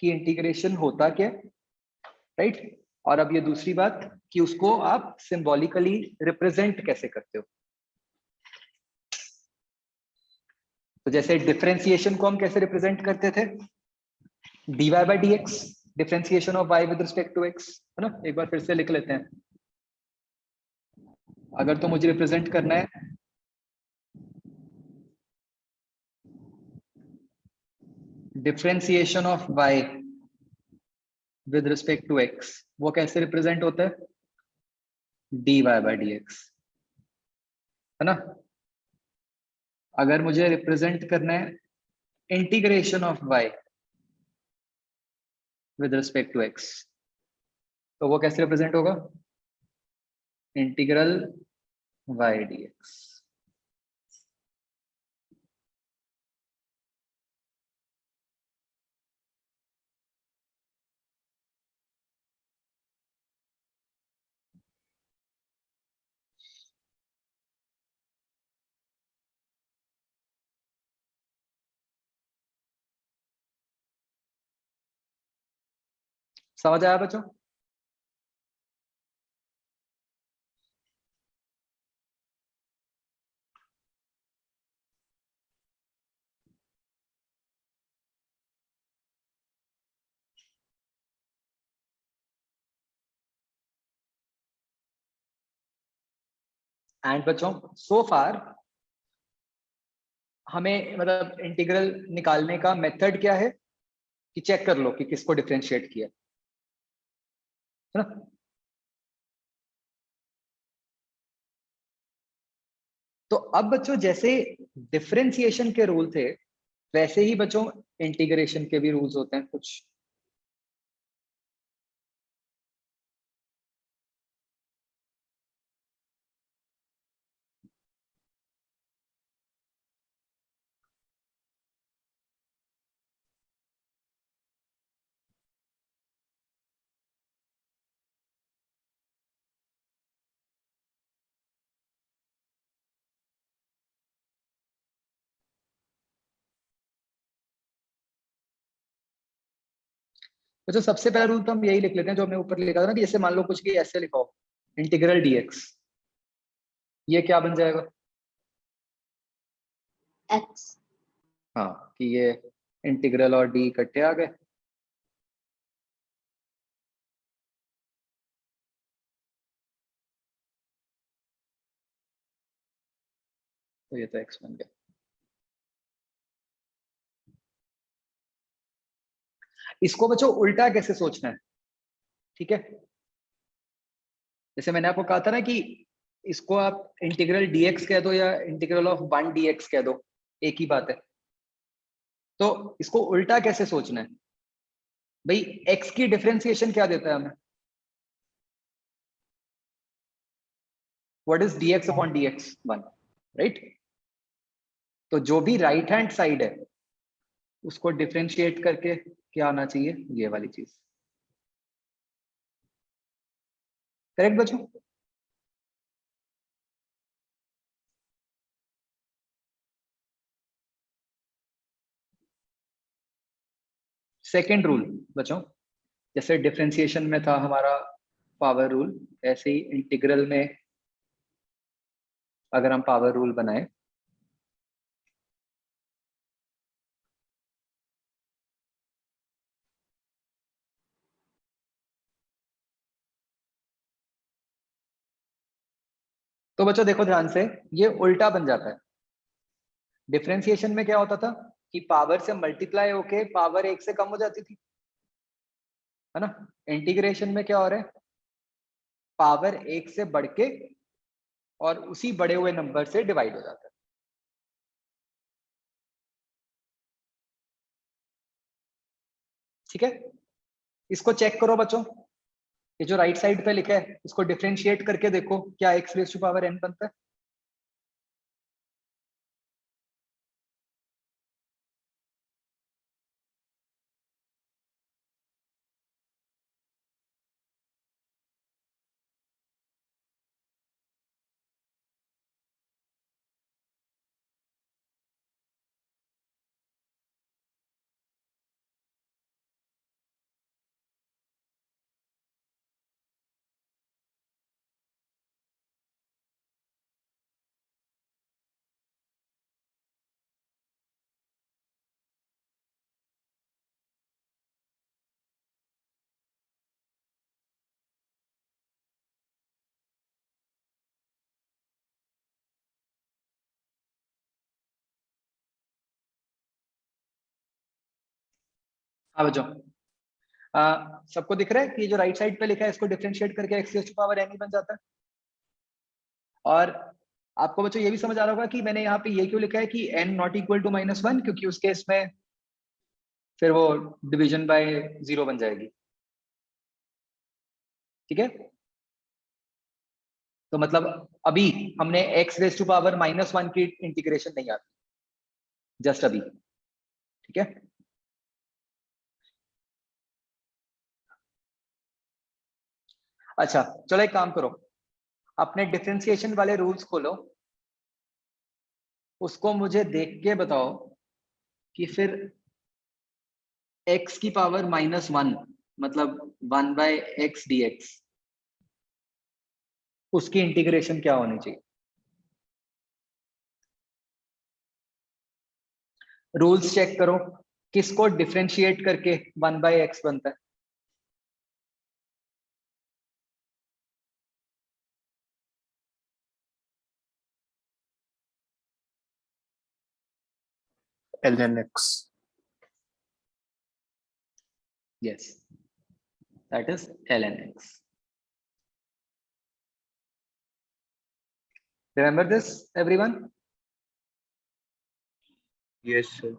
कि इंटीग्रेशन होता क्या, राइट? और अब ये दूसरी बात कि उसको आप सिंबॉलिकली रिप्रेजेंट कैसे करते हो। तो जैसे डिफरेंशिएशन को हम कैसे रिप्रेजेंट करते थे, dy by dx, differentiation of y with respect to x, है ना? एक बार फिर से लिख लेते हैं, अगर तो मुझे रिप्रेजेंट करना है differentiation of y with respect to X, वो कैसे रिप्रेजेंट होता है? dy बाय dx, है ना? अगर मुझे रिप्रेजेंट करना है integration of y with respect to x, तो वो कैसे रिप्रेजेंट होगा? Integral y dx। समझ आया बच्चों? एंड बच्चों, सो फार हमें मतलब इंटीग्रल निकालने का मेथड क्या है कि चेक कर लो कि किसको डिफरेंशिएट किया, है ना? तो अब बच्चों जैसे डिफरेंशिएशन के रूल थे, वैसे ही बच्चों इंटीग्रेशन के भी रूल्स होते हैं कुछ। बच्चों सबसे पहला रूल तो हम यही लिख लेते हैं जो हमने ऊपर लिखा था ना, कि जैसे मान लो कुछ भी ऐसे लिखा हो, इंटीग्रल dx, ये क्या बन जाएगा? x हाँ, कि ये इंटीग्रल और डी इकट्ठे आ गए, तो ये तो x बन गया। इसको बच्चों उल्टा कैसे सोचना है? ठीक है, जैसे मैंने आपको कहा था ना कि इसको आप इंटीग्रल dx कह दो या इंटीग्रल ऑफ 1 dx कह दो, एक ही बात है। तो इसको उल्टा कैसे सोचना है? भाई x की डिफरेंशिएशन क्या देता है हमें? What is dx upon dx? 1, right? तो जो भी राइट हैंड साइड है उसको डिफरेंशिएट करके क्या आना चाहिए? ये वाली चीज। करेक्ट बच्चों? सेकेंड रूल बच्चों, जैसे डिफरेंशिएशन में था हमारा पावर रूल, ऐसे ही इंटीग्रल में अगर हम पावर रूल बनाए, तो बच्चों देखो ध्यान से, ये उल्टा बन जाता है। डिफरेंशिएशन में क्या होता था कि पावर से मल्टीप्लाई होके पावर 1 से कम हो जाती थी, है ना? इंटीग्रेशन में क्या हो रहा है? पावर 1 से बढ़ के और उसी बढ़े हुए नंबर से डिवाइड हो जाता है। ठीक है, इसको चेक करो बच्चों, ये जो राइट साइड पे लिखा है इसको डिफरेंशिएट करके देखो, क्या x raise to power n बनता है? हाँ बच्चों, सबको दिख रहा है कि जो राइट साइड पे लिखा है इसको डिफरेंशिएट करके x raise to power n ही बन जाता है। और आपको बच्चों ये भी समझ आ रहा होगा कि मैंने यहाँ पे ये क्यों लिखा है कि n नॉट इक्वल टू -1, क्योंकि उस केस में फिर वो डिवीजन बाय 0 बन जाएगी। ठीक है, तो मतलब अभी हमने x रेज़ टू पावर -1 की इंटीग्रेशन नहीं आती, जस्ट अभी। ठीक है, अच्छा चलो एक काम करो, अपने डिफरेंशिएशन वाले रूल्स खोलो, उसको मुझे देख के बताओ कि फिर x की पावर -1 मतलब 1/x dx उसकी इंटीग्रेशन क्या होनी चाहिए। रूल्स चेक करो, किसको डिफरेंशिएट करके 1/x बनता है। ln x. Yes, that is ln x. Remember this, everyone? Yes, sir.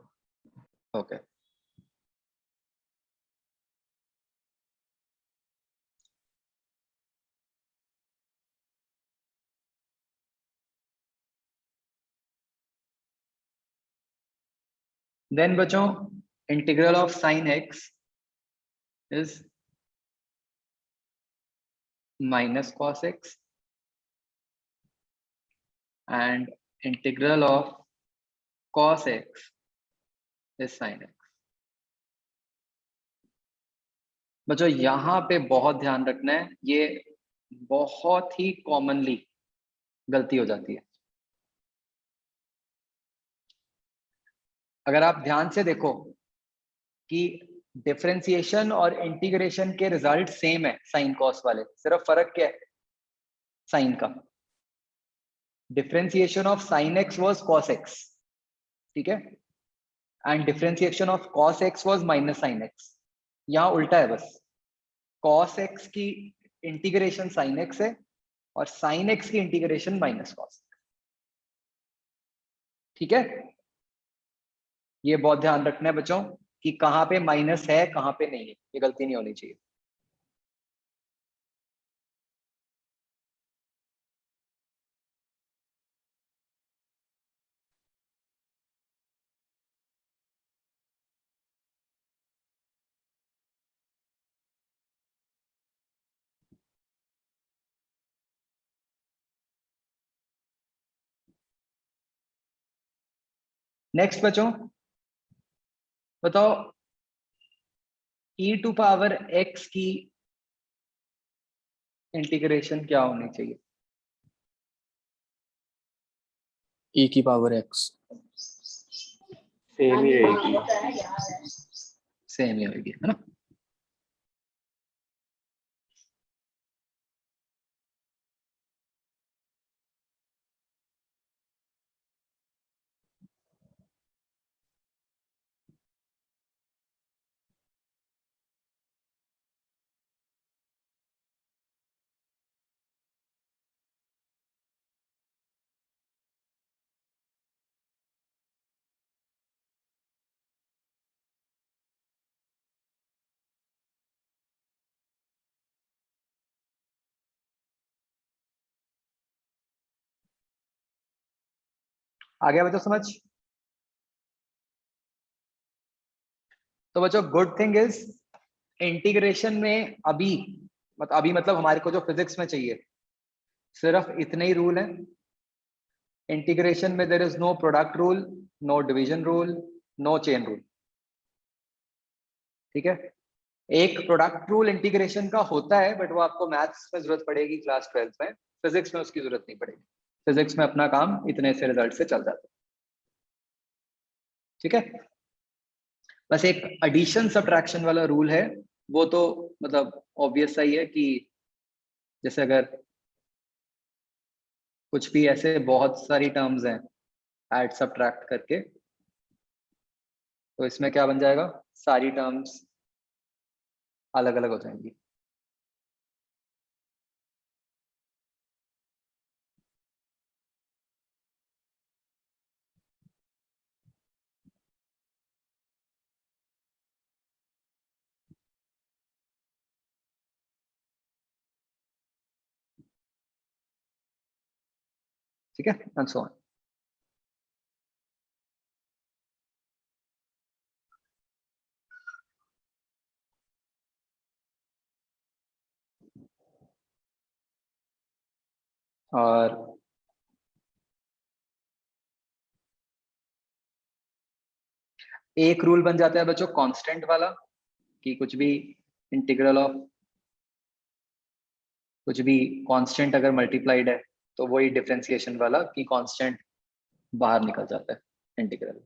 Okay. Then बच्चों integral of sin x is minus cos x and integral of cos x is sin x. बच्चों यहाँ पे बहुत ध्यान रखना है, ये बहुत ही कॉमनली गलती हो जाती है। अगर आप ध्यान से देखो कि डिफरेंशिएशन और इंटीग्रेशन के रिजल्ट सेम है साइन कॉस वाले, सिर्फ फर्क क्या है साइन का। Differentiation of sine x was cos x, ठीक है, and differentiation of cos x was minus sine x. यहाँ उल्टा है बस, कॉस एक्स की इंटीग्रेशन साइन एक्स है और साइन एक्स की इंटीग्रेशन माइनस कॉस। ठीक है, ये बहुत ध्यान रखना है बच्चों कि कहाँ पे माइनस है कहाँ पे नहीं है, ये गलती नहीं होनी चाहिए। नेक्स्ट बच्चों बताओ, e टू पावर x की इंटीग्रेशन क्या होनी चाहिए। e की पावर x. सेम ही रहेगी। सेम ही होगी, है ना। आ गया बच्चों समझ। तो बच्चों गुड थिंग इज इंटीग्रेशन में अभी मतलब हमारे को जो फिजिक्स में चाहिए सिर्फ इतने ही रूल हैं। इंटीग्रेशन में there is no product rule, no division rule, no chain rule. ठीक है, एक प्रोडक्ट रूल इंटीग्रेशन का होता है बट वो आपको मैथ्स में जरूरत पड़ेगी क्लास 12 में, फिजिक्स में उसकी जरूरत नहीं पड़ेगी। फिजिक्स में अपना काम इतने से रिजल्ट से चल जाता है। ठीक है, बस एक एडिशन सब्ट्रैक्शन वाला रूल है, वो तो मतलब ऑब्वियस सा ही है कि जैसे अगर कुछ भी ऐसे बहुत सारी टर्म्स हैं ऐड सब्ट्रैक्ट करके, तो इसमें क्या बन जाएगा, सारी टर्म्स अलग अलग हो जाएंगी। ठीक है, एंड सो ऑन। और एक रूल बन जाता है बच्चों कांस्टेंट वाला, कि कुछ भी इंटीग्रल ऑफ कुछ भी कांस्टेंट अगर मल्टीप्लाइड है तो वही डिफरेंशिएशन वाला कि कांस्टेंट बाहर निकल जाता है इंटीग्रल।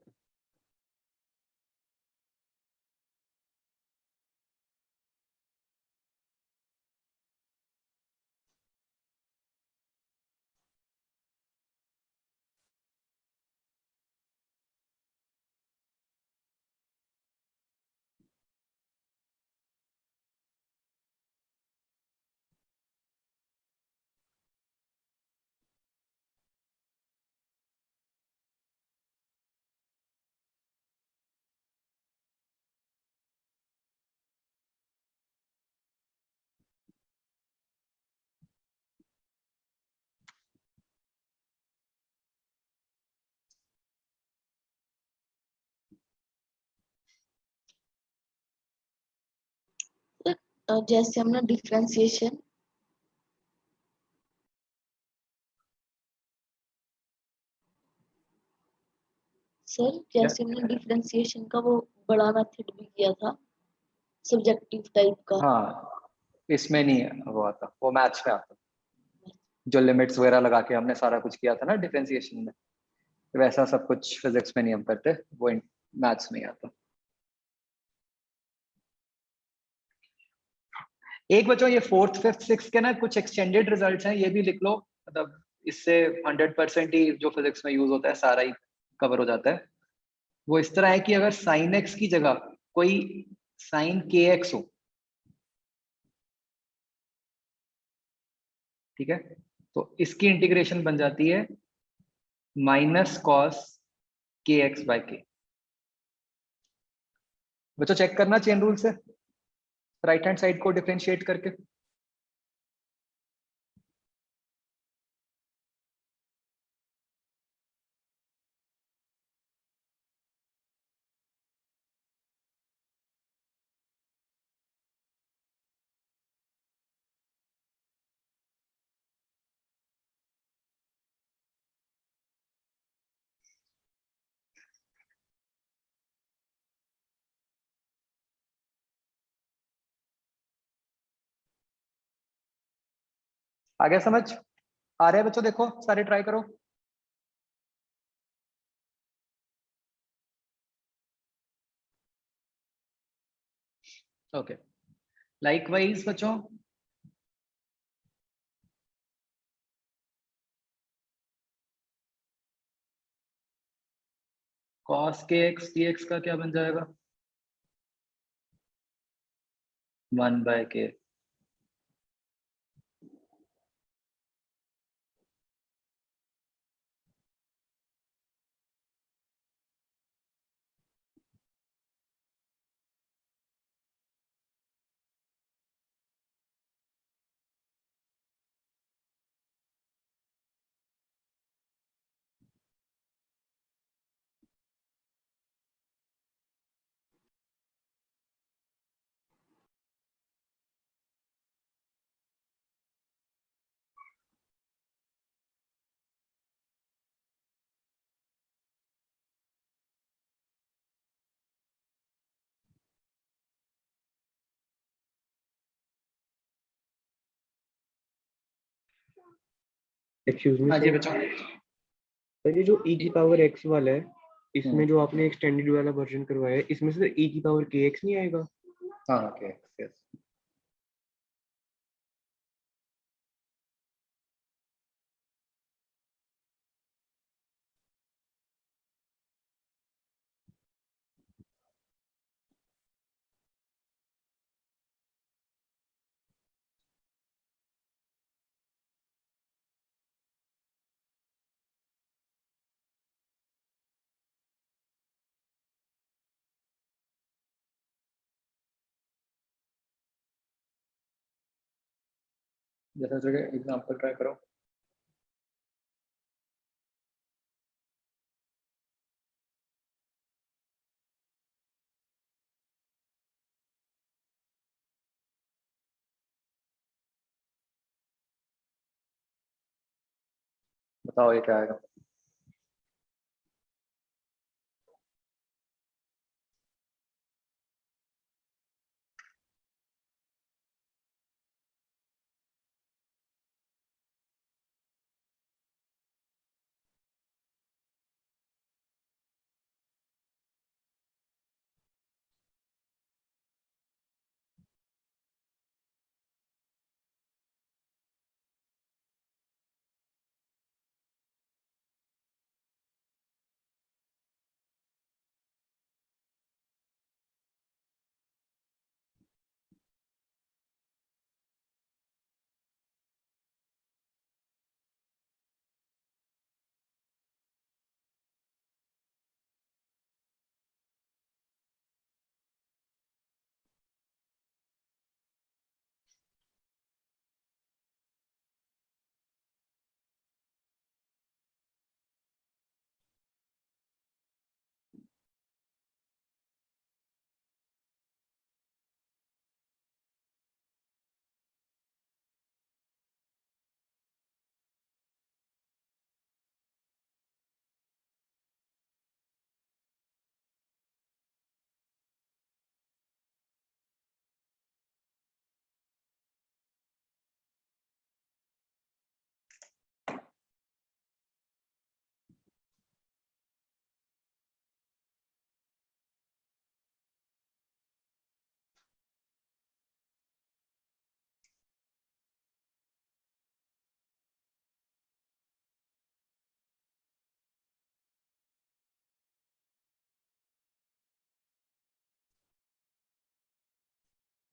जैसे हमने डिफरेंशिएशन सर, जैसे हमने डिफरेंशिएशन का वो बड़ा मेथड भी किया था सब्जेक्टिव टाइप का। हाँ, इसमें नहीं है वो आता, वो मैथ्स में आता, जो लिमिट्स वगैरह लगा के हमने सारा कुछ किया था ना डिफरेंशिएशन में, वैसा सब कुछ फिजिक्स में नहीं हम करते, वो मैथ्स में ही आता। एक बच्चों ये फोर्थ फिफ्थ सिक्स के ना कुछ एक्सटेंडेड रिजल्ट्स हैं, ये भी लिख लो, मतलब इससे 100% ही जो फिजिक्स में यूज होता है सारा ही कवर हो जाता है। वो इस तरह है कि अगर साइन एक्स की जगह कोई साइन के एक्स हो, ठीक है, तो इसकी इंटीग्रेशन बन जाती है माइनस कॉस के एक्स बाय के। बच्चों चेक करना चेन रूल से राइट हैंड साइड को डिफरेंशिएट करके। आगे समझ आ रहा है बच्चों? देखो सारे ट्राई करो। ओके, लाइकवाइज बच्चों cos के एक्स डी एक्स का क्या बन जाएगा? 1/k। एक्सक्यूज मी हाँ जी सर, बच्चों। ये जो e की पावर x वाला है, इसमें जो आपने एक्सटेंडेड वाला वर्जन करवाया है, इसमें से e की पावर kx नहीं आएगा? हाँ ओके, यस। जैसा जगह एग्जांपल ट्राई करो। बताओ ये क्या आएगा।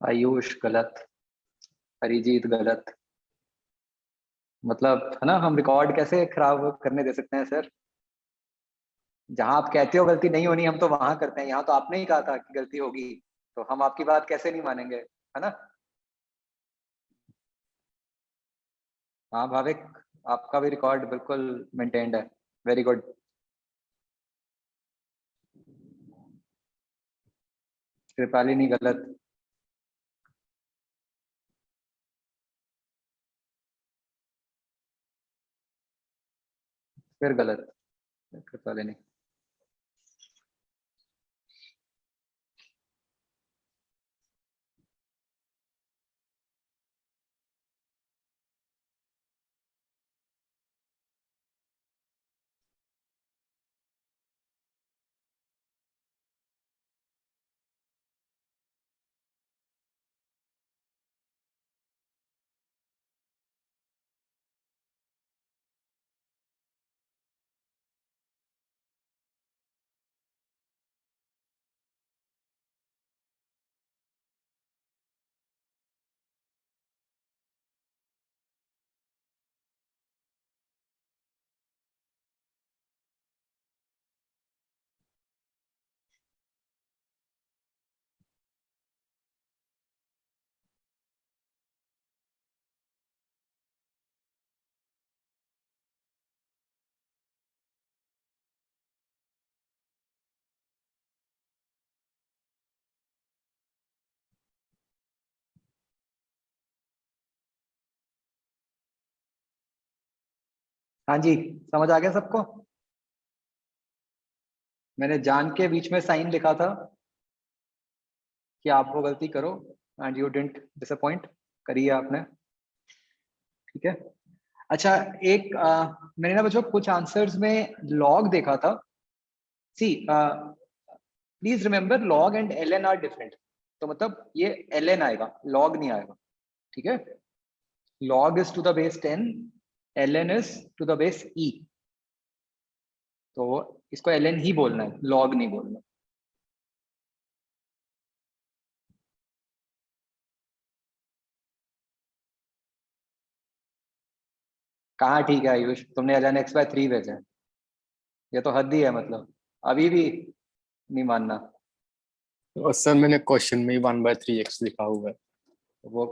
आयुष गलत, अरिजीत गलत। मतलब है ना, हम रिकॉर्ड कैसे खराब करने दे सकते हैं सर। जहां आप कहते हो गलती नहीं होनी, हम तो वहां करते हैं। यहाँ तो आपने ही कहा था कि गलती होगी, तो हम आपकी बात कैसे नहीं मानेंगे, है ना। हाँ भाविक, आपका भी रिकॉर्ड बिल्कुल मेंटेन्ड है। Very good. कृपालिनी गलत। फिर गलत कृपालिनी। हाँ जी, समझ आ गया सबको। मैंने जान के बीच में साइन लिखा था कि आप वो गलती करो, एंड यू डिडंट डिसअपॉइंट। करी है आपने, ठीक है। अच्छा, एक मैंने ना बच्चों कुछ आंसर्स में लॉग देखा था। See please remember, log and ln are different. तो मतलब ये ln आएगा, लॉग नहीं आएगा, ठीक है। log is to the base 10, ln is to the base e। तो इसको ln ही बोलना है, log नहीं बोलना। कहाँ ठीक है आयुष, तुमने ln x/3 भेजा है। ये तो हद ही है, मतलब अभी भी नहीं मानना। और सर मैंने क्वेश्चन में ही 1/3x लिखा हुआ है। वो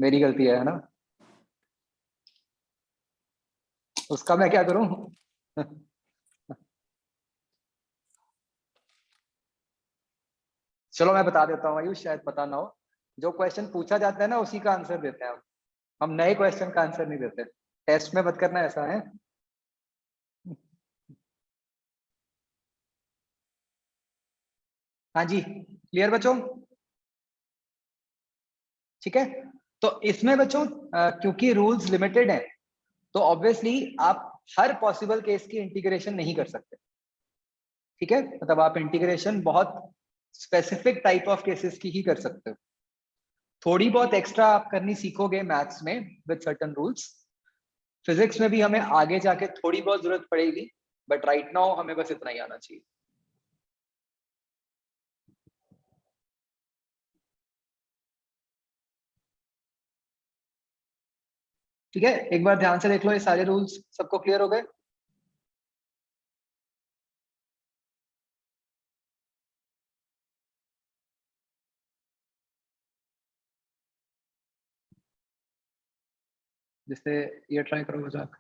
मेरी गलती है ना। उसका मैं क्या करूं? चलो मैं बता देता हूँ आयुष, शायद पता ना हो। जो क्वेश्चन पूछा जाता है ना उसी का आंसर देते हैं हम नए क्वेश्चन का आंसर नहीं देते। टेस्ट में मत करना ऐसा है। हाँ जी, क्लियर बच्चों? ठीक है, तो इसमें बच्चों क्योंकि रूल्स लिमिटेड हैं, तो ऑब्वियसली आप हर पॉसिबल केस की इंटीग्रेशन नहीं कर सकते। ठीक है, मतलब आप इंटीग्रेशन बहुत स्पेसिफिक टाइप ऑफ केसेस की ही कर सकते हो। थोड़ी बहुत एक्स्ट्रा आप करनी सीखोगे मैथ्स में विद सर्टेन रूल्स। फिजिक्स में भी हमें आगे जाके थोड़ी बहुत जरूरत पड़ेगी, बट राइट नाउ हमें बस इतना ही आना चाहिए। ठीक है, एक बार ध्यान से देख लो, ये सारे रूल्स सबको क्लियर हो गए? जैसे ये ट्राई करो मजाक।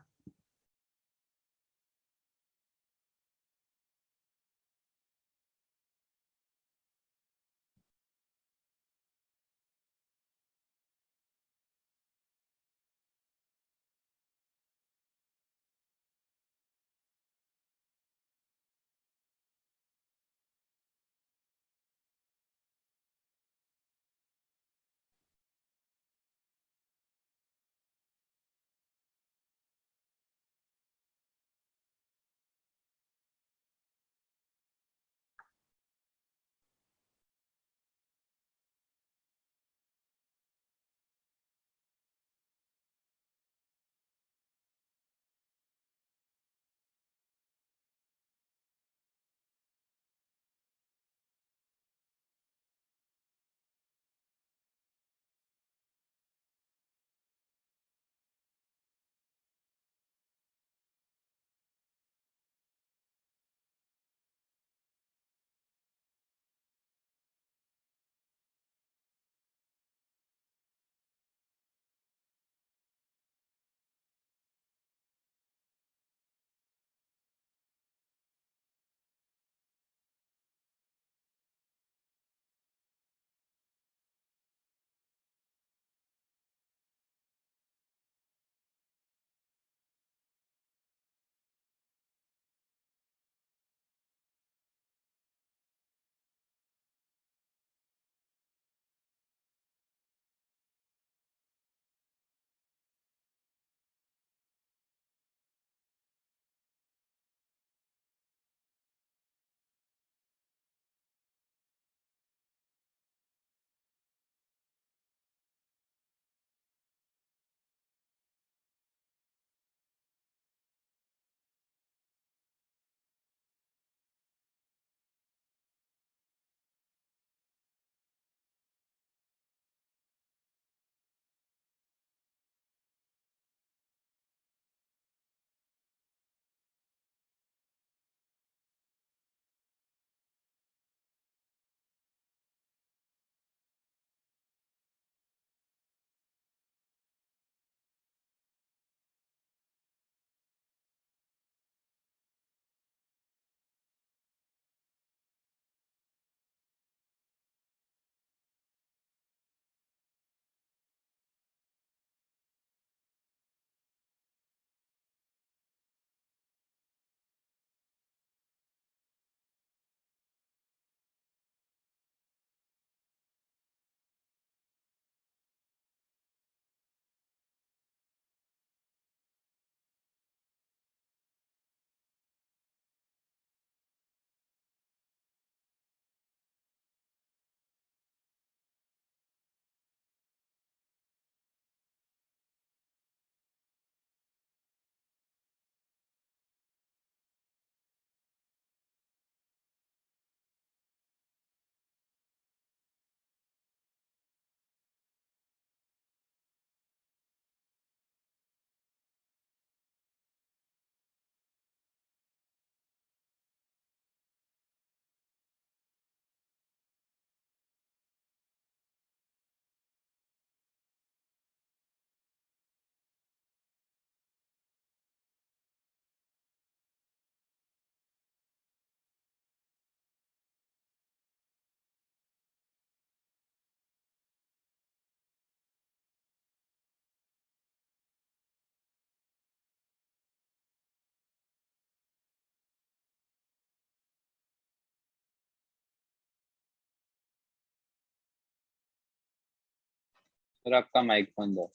सर आपका माइक बंद है।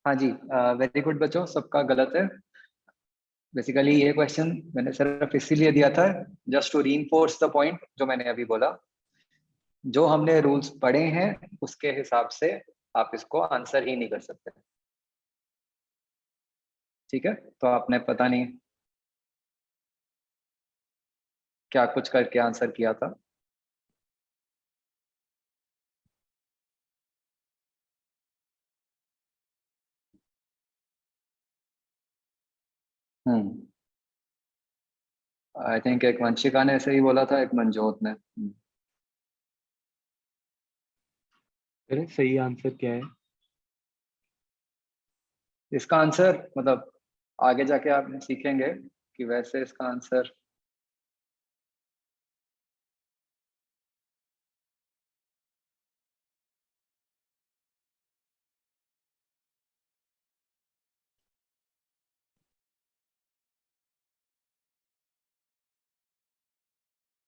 हाँ जी, वेरी गुड बच्चों, सबका गलत है। बेसिकली ये क्वेश्चन मैंने सिर्फ इसीलिए दिया था just to reinforce the point जो मैंने अभी बोला। जो हमने रूल्स पढ़े हैं उसके हिसाब से आप इसको आंसर ही नहीं कर सकते। ठीक है, तो आपने पता नहीं क्या कुछ करके आंसर किया था। आई थिंक एक वंशिका ने ऐसे ही बोला था, एक मनजोत ने। अरे सही आंसर क्या है? इसका आंसर मतलब आगे जाके आप सीखेंगे कि वैसे इसका आंसर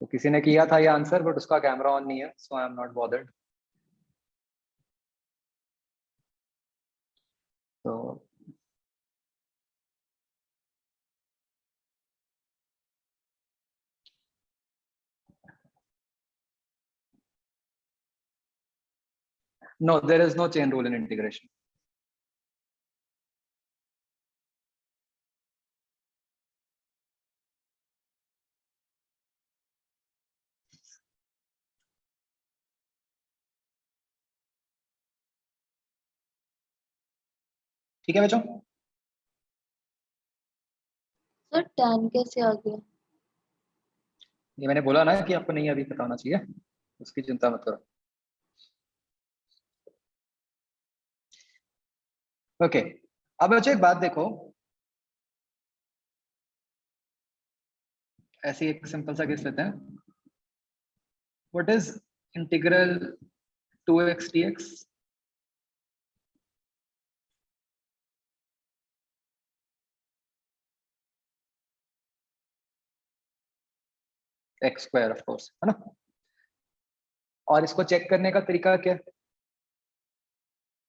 तो किसी ने किया था ये आंसर, बट उसका कैमरा ऑन नहीं है, सो आई एम नॉट बॉदर्ड। तो no, there is no chain rule in integration. ठीक है बच्चों, सर tan कैसे आ गया? ये मैंने बोला ना कि आपको नहीं अभी पता होना चाहिए, उसकी चिंता मत करो। ओके, अब बच्चों एक बात देखो, ऐसी एक सिंपल सा केस लेते हैं। What is integral 2x dx? x square of course, है ना। और इसको चेक करने का तरीका क्या है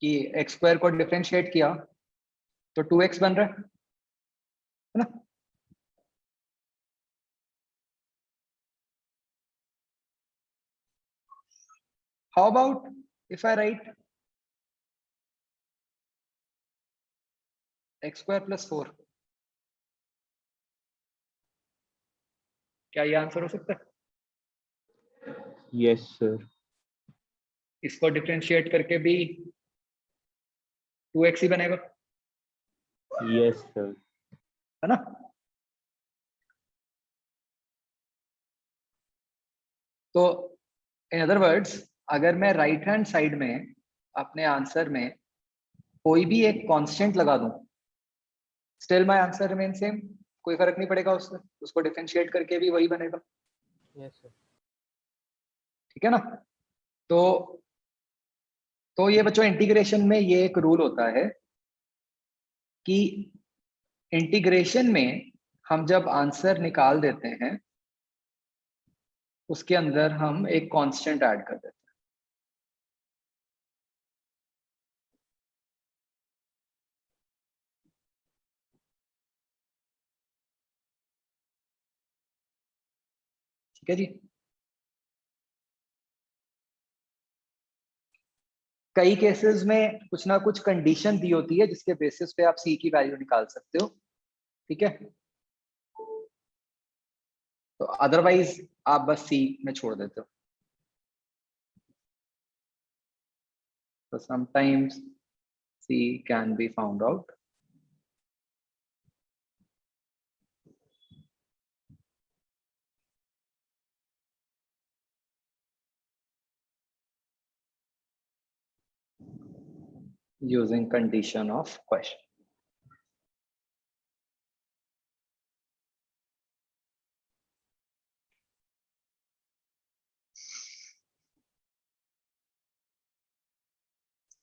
कि x स्क्वायर को डिफरेंशिएट किया तो 2x बन रहा है ना। How about if I write x square plus 4? क्या ये आंसर हो सकता है? Yes sir. इसको डिफरेंशिएट करके भी 2x ही बनेगा, यस सर। है ना। तो इन अदर वर्ड्स, अगर मैं राइट हैंड साइड में अपने आंसर में कोई भी एक कांस्टेंट लगा दूं, still my answer remain same, कोई फर्क नहीं पड़ेगा उससे, उसको डिफरेंशिएट करके भी वही बनेगा। Yes sir. ठीक है ना। तो ये बच्चों इंटीग्रेशन में ये एक रूल होता है कि इंटीग्रेशन में हम जब आंसर निकाल देते हैं उसके अंदर हम एक कांस्टेंट ऐड कर देते हैं। ठीक है जी। कई केसेस में कुछ ना कुछ कंडीशन दी होती है जिसके बेसिस पे आप सी की वैल्यू निकाल सकते हो। ठीक है, तो अदरवाइज आप बस सी में छोड़ देते हो। तो sometimes C can be found out. using condition of question.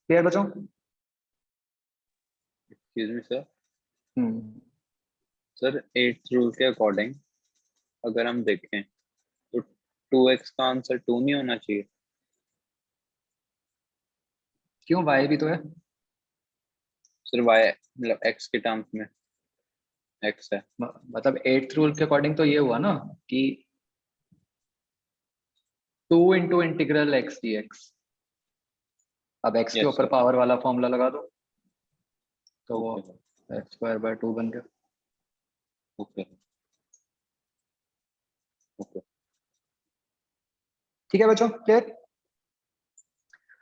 Clear बच्चों? Excuse me sir. Sir 8th rule के अकॉर्डिंग अगर हम देखें तो 2x का आंसर 2 नहीं होना चाहिए? क्यों, y भी तो है। सर y मतलब x के टर्म्स में x है। मतलब 8th रूल के अकॉर्डिंग तो ये हुआ ना कि 2 इंटू इंटीग्रल x dx। अब x के Yes, ऊपर sir. पावर वाला फॉर्मूला लगा दो तो वो Okay. x स्क्वायर बाय 2 बन गया। ओके ओके ठीक है बच्चों, क्लियर।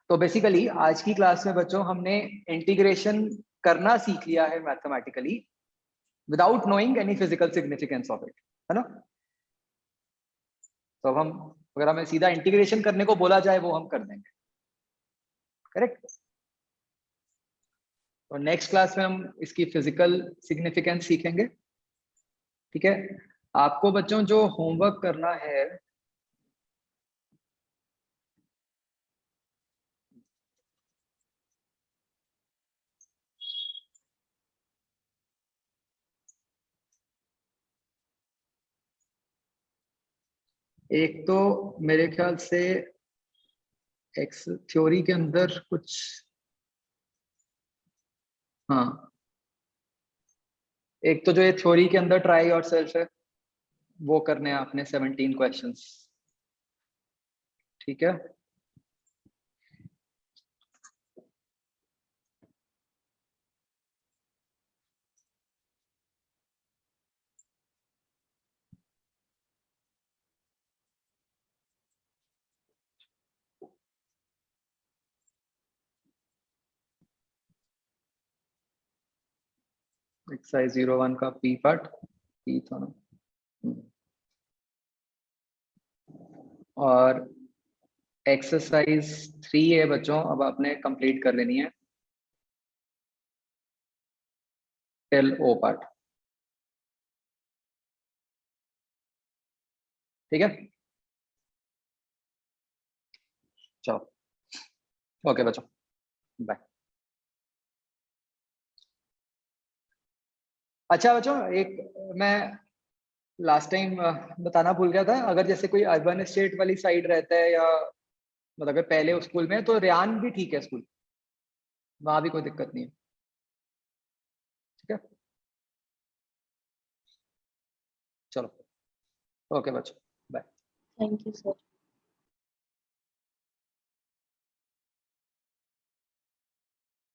तो बेसिकली आज की क्लास में बच्चों हमने इंटीग्रेशन करना सीख लिया है mathematically without knowing any physical significance of it, है ना। तो अब हम, अगर हमें सीधा इंटीग्रेशन करने को बोला जाए वो हम कर देंगे, करेक्ट। तो नेक्स्ट क्लास में हम इसकी फिजिकल सिग्निफिकेंस सीखेंगे, ठीक है। आपको बच्चों जो होमवर्क करना है, एक तो मेरे ख्याल से एक्स थ्योरी के अंदर कुछ, हाँ, एक तो जो ये थ्योरी के अंदर ट्राई और सेल्फ है वो करने हैं आपने 17 क्वेश्चंस, ठीक है। एक्सरसाइज 01 का पी पार्ट, पी था ना। और एक्सरसाइज 3 है बच्चों, अब आपने कंप्लीट कर लेनी है, टेल ओ पार्ट, ठीक है। चलो ओके बच्चों, बाय। अच्छा बच्चों, एक मैं लास्ट टाइम बताना भूल गया था, अगर जैसे कोई अर्बन स्टेट वाली साइड रहता है या मतलब अगर पहले उस स्कूल में, तो रेयान भी ठीक है स्कूल, वहां भी कोई दिक्कत नहीं है, ठीक है। चलो ओके बच्चों, बाय। Thank you sir.